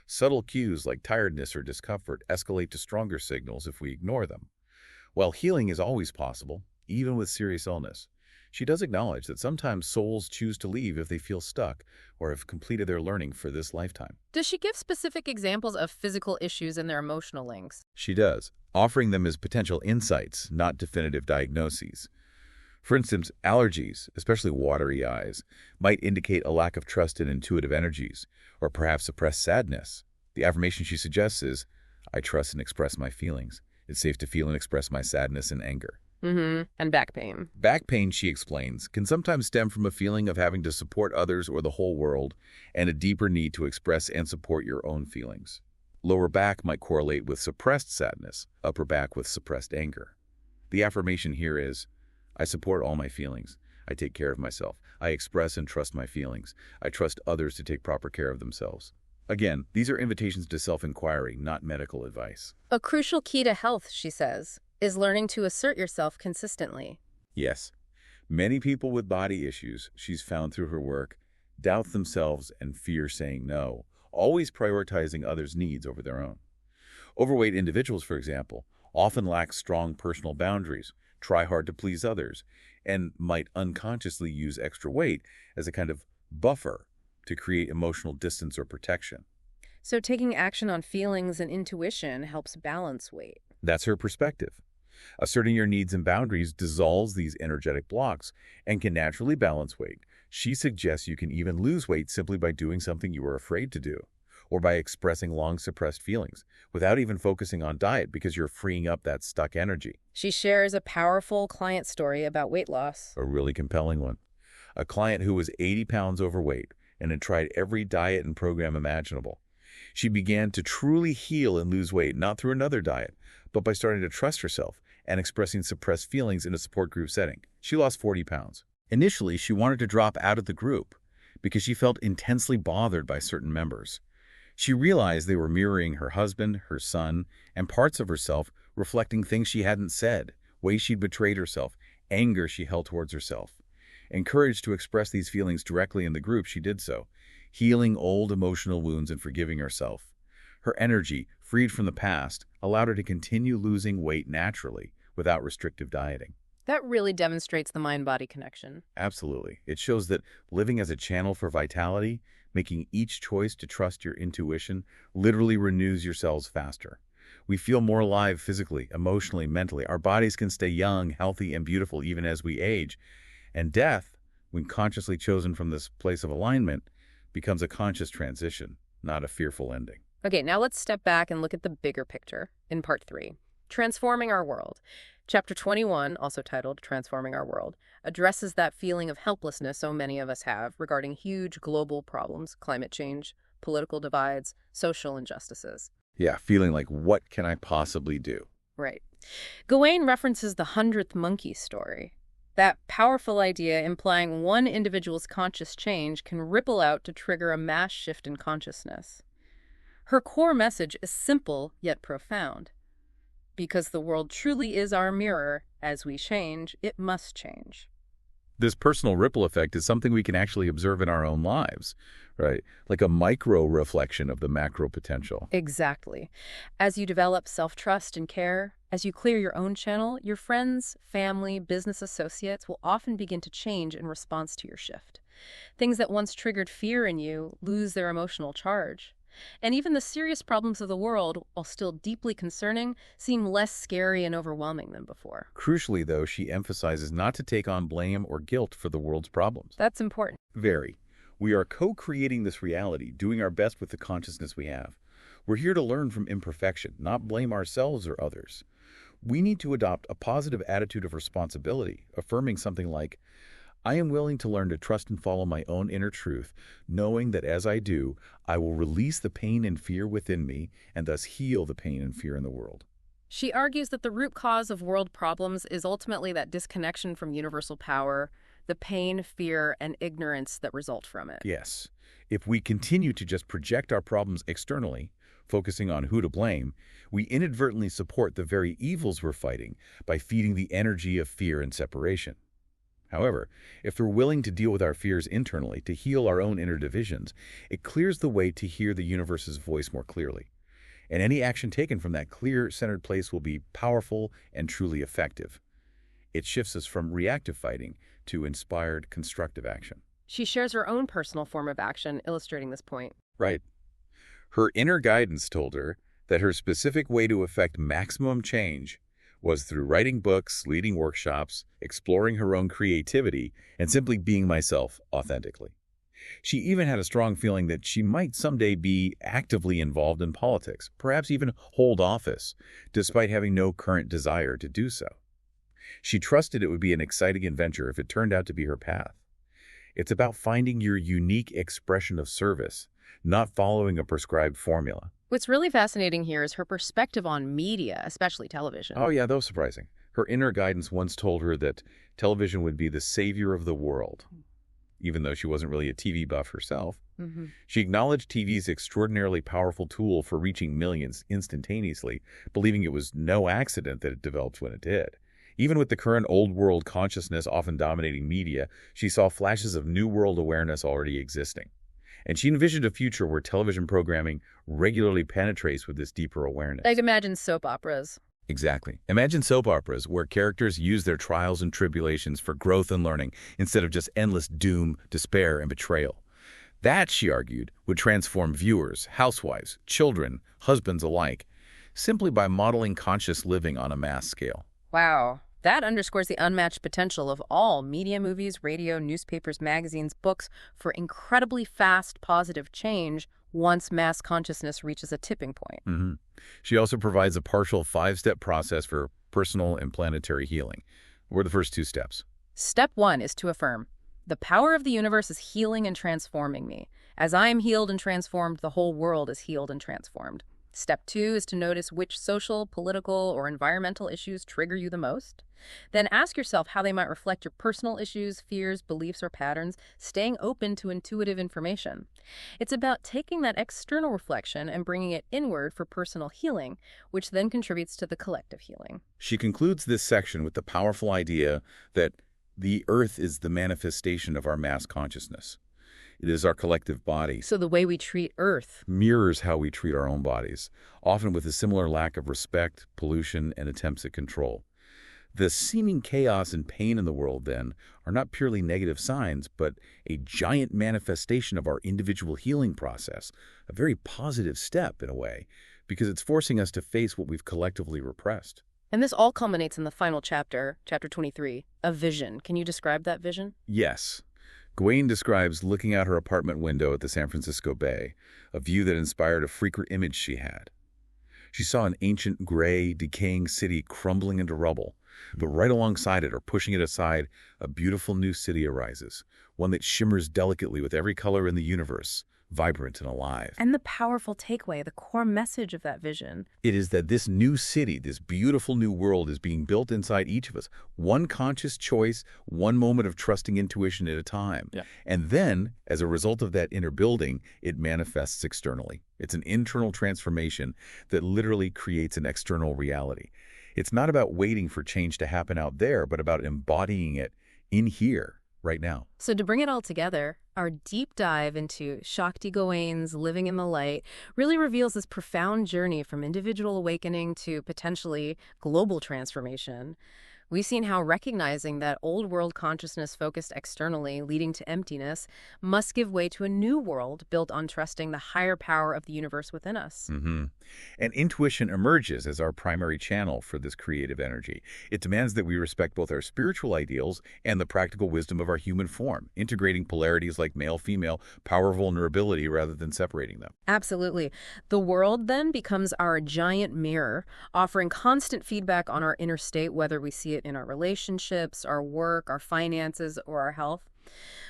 Subtle cues like tiredness or discomfort escalate to stronger signals if we ignore them. While healing is always possible, even with serious illness, she does acknowledge that sometimes souls choose to leave if they feel stuck or have completed their learning for this lifetime. Does she give specific examples of physical issues and their emotional links? She does, offering them as potential insights, not definitive diagnoses. For instance, allergies, especially watery eyes, might indicate a lack of trust in intuitive energies, or perhaps suppressed sadness. The affirmation she suggests is, I trust and express my feelings. It's safe to feel and express my sadness and anger. And back pain. Back pain, she explains, can sometimes stem from a feeling of having to support others or the whole world, and a deeper need to express and support your own feelings. Lower back might correlate with suppressed sadness, upper back with suppressed anger. The affirmation here is, I support all my feelings. I take care of myself. I express and trust my feelings. I trust others to take proper care of themselves. Again, these are invitations to self-inquiry, not medical advice. A crucial key to health, she says, is learning to assert yourself consistently. Yes. Many people with body issues she's found through her work doubt themselves and fear saying no, always prioritizing others' needs over their own. Overweight individuals, for example, often lack strong personal boundaries, try hard to please others, and might unconsciously use extra weight as a kind of buffer to create emotional distance or protection. So taking action on feelings and intuition helps balance weight. That's her perspective. Asserting your needs and boundaries dissolves these energetic blocks and can naturally balance weight. She suggests you can even lose weight simply by doing something you were afraid to do, or by expressing long-suppressed feelings, without even focusing on diet because you're freeing up that stuck energy. She shares a powerful client story about weight loss. A really compelling one. A client who was 80 pounds overweight and had tried every diet and program imaginable. She began to truly heal and lose weight, not through another diet, but by starting to trust herself and expressing suppressed feelings in a support group setting. She lost 40 pounds. Initially, she wanted to drop out of the group because she felt intensely bothered by certain members. She realized they were mirroring her husband, her son, and parts of herself reflecting things she hadn't said, ways she'd betrayed herself, anger she held towards herself. Encouraged to express these feelings directly in the group, she did so, healing old emotional wounds and forgiving herself. Her energy, freed from the past, allowed her to continue losing weight naturally without restrictive dieting. That really demonstrates the mind-body connection. Absolutely. It shows that living as a channel for vitality, making each choice to trust your intuition, literally renews your cells faster. We feel more alive physically, emotionally, mentally. Our bodies can stay young, healthy, and beautiful even as we age. And death, when consciously chosen from this place of alignment, becomes a conscious transition, not a fearful ending. Okay, now let's step back and look at the bigger picture in part 3, Transforming Our World. Chapter 21, also titled Transforming Our World, addresses that feeling of helplessness so many of us have regarding huge global problems, climate change, political divides, social injustices. Yeah, feeling like, what can I possibly do? Right. Gawain references the 100th monkey story. That powerful idea implying one individual's conscious change can ripple out to trigger a mass shift in consciousness. Her core message is simple yet profound. Because the world truly is our mirror, as we change, it must change. This personal ripple effect is something we can actually observe in our own lives, right? Like a micro reflection of the macro potential. Exactly. As you develop self-trust and care, as you clear your own channel, your friends, family, business associates will often begin to change in response to your shift. Things that once triggered fear in you lose their emotional charge. And even the serious problems of the world, while still deeply concerning, seem less scary and overwhelming than before. Crucially, though, she emphasizes not to take on blame or guilt for the world's problems. That's important. Very. We are co-creating this reality, doing our best with the consciousness we have. We're here to learn from imperfection, not blame ourselves or others. We need to adopt a positive attitude of responsibility, affirming something like, I am willing to learn to trust and follow my own inner truth, knowing that as I do, I will release the pain and fear within me and thus heal the pain and fear in the world. She argues that the root cause of world problems is ultimately that disconnection from universal power, the pain, fear, and ignorance that result from it. Yes. If we continue to just project our problems externally, focusing on who to blame, we inadvertently support the very evils we're fighting by feeding the energy of fear and separation. However, if we're willing to deal with our fears internally, to heal our own inner divisions, it clears the way to hear the universe's voice more clearly. And any action taken from that clear, centered place will be powerful and truly effective. It shifts us from reactive fighting to inspired, constructive action. She shares her own personal form of action, illustrating this point. Right. Her inner guidance told her that her specific way to effect maximum change was through writing books, leading workshops, exploring her own creativity, and simply being myself authentically. She even had a strong feeling that she might someday be actively involved in politics, perhaps even hold office, despite having no current desire to do so. She trusted it would be an exciting adventure if it turned out to be her path. It's about finding your unique expression of service, not following a prescribed formula. What's really fascinating here is her perspective on media, especially television. Oh yeah, that was surprising. Her inner guidance once told her that television would be the savior of the world. Even though she wasn't really a TV buff herself. She acknowledged TV's extraordinarily powerful tool for reaching millions instantaneously, believing it was no accident that it developed when it did. Even with the current old world consciousness often dominating media, she saw flashes of new world awareness already existing. And she envisioned a future where television programming regularly penetrates with this deeper awareness. Like imagine soap operas. Exactly. Imagine soap operas where characters use their trials and tribulations for growth and learning instead of just endless doom, despair, and betrayal. That, she argued, would transform viewers, housewives, children, husbands alike, simply by modeling conscious living on a mass scale. Wow. That underscores the unmatched potential of all media, movies, radio, newspapers, magazines, books for incredibly fast, positive change once mass consciousness reaches a tipping point. She also provides a partial 5-step process for personal and planetary healing. What are the first 2 steps? Step 1 is to affirm. The power of the universe is healing and transforming me. As I am healed and transformed, the whole world is healed and transformed. Step 2 is to notice which social, political, or environmental issues trigger you the most. Then ask yourself how they might reflect your personal issues, fears, beliefs, or patterns, staying open to intuitive information. It's about taking that external reflection and bringing it inward for personal healing, which then contributes to the collective healing. She concludes this section with the powerful idea that the Earth is the manifestation of our mass consciousness. It is our collective body. So the way we treat Earth Mirrors how we treat our own bodies, often with a similar lack of respect, pollution, and attempts at control. The seeming chaos and pain in the world, then, are not purely negative signs, but a giant manifestation of our individual healing process, a very positive step, in a way, because it's forcing us to face what we've collectively repressed. And this all culminates in the final chapter, chapter 23, a vision. Can you describe that vision? Yes. Gawain describes looking out her apartment window at the San Francisco Bay, a view that inspired a frequent image she had. She saw an ancient, gray, decaying city crumbling into rubble, but right alongside it, or pushing it aside, a beautiful new city arises, one that shimmers delicately with every color in the universe, vibrant and alive. And the powerful takeaway, the core message of that vision. It is that this new city, this beautiful new world, is being built inside each of us. One conscious choice, one moment of trusting intuition at a time. Yeah. And then, as a result of that inner building, it manifests externally. It's an internal transformation that literally creates an external reality. It's not about waiting for change to happen out there, but about embodying it in here, right now. So to bring it all together, our deep dive into Shakti Gawain's Living in the Light really reveals this profound journey from individual awakening to potentially global transformation. We've seen how recognizing that old world consciousness focused externally, leading to emptiness, must give way to a new world built on trusting the higher power of the universe within us. And intuition emerges as our primary channel for this creative energy. It demands that we respect both our spiritual ideals and the practical wisdom of our human form, integrating polarities like male-female, power, vulnerability, rather than separating them. Absolutely. The world then becomes our giant mirror, offering constant feedback on our inner state, whether we see it in our relationships, our work, our finances, or our health.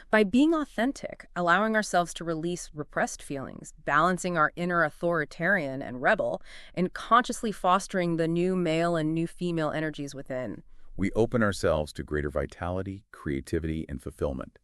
By being authentic, allowing ourselves to release repressed feelings, balancing our inner authoritarian and rebel, and consciously fostering the new male and new female energies within. We open ourselves to greater vitality, creativity, and fulfillment.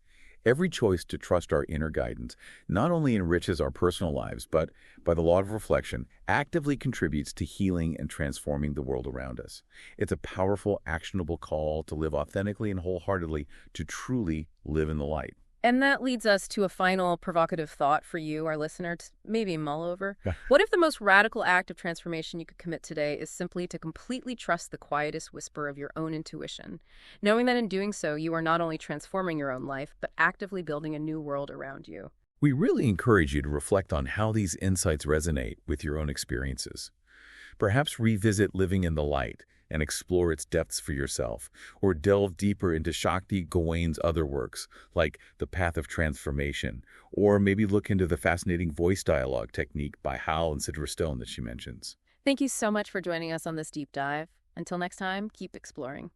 Every choice to trust our inner guidance not only enriches our personal lives, but, by the law of reflection, actively contributes to healing and transforming the world around us. It's a powerful, actionable call to live authentically and wholeheartedly, to truly live in the light. And that leads us to a final provocative thought for you, our listener, to maybe mull over. Yeah. What if the most radical act of transformation you could commit today is simply to completely trust the quietest whisper of your own intuition, knowing that in doing so, you are not only transforming your own life, but actively building a new world around you? We really encourage you to reflect on how these insights resonate with your own experiences. Perhaps revisit Living in the Light and explore its depths for yourself, or delve deeper into Shakti Gawain's other works, like The Path of Transformation, or maybe look into the fascinating voice dialogue technique by Hal and Sidra Stone that she mentions. Thank you so much for joining us on this deep dive. Until next time, keep exploring.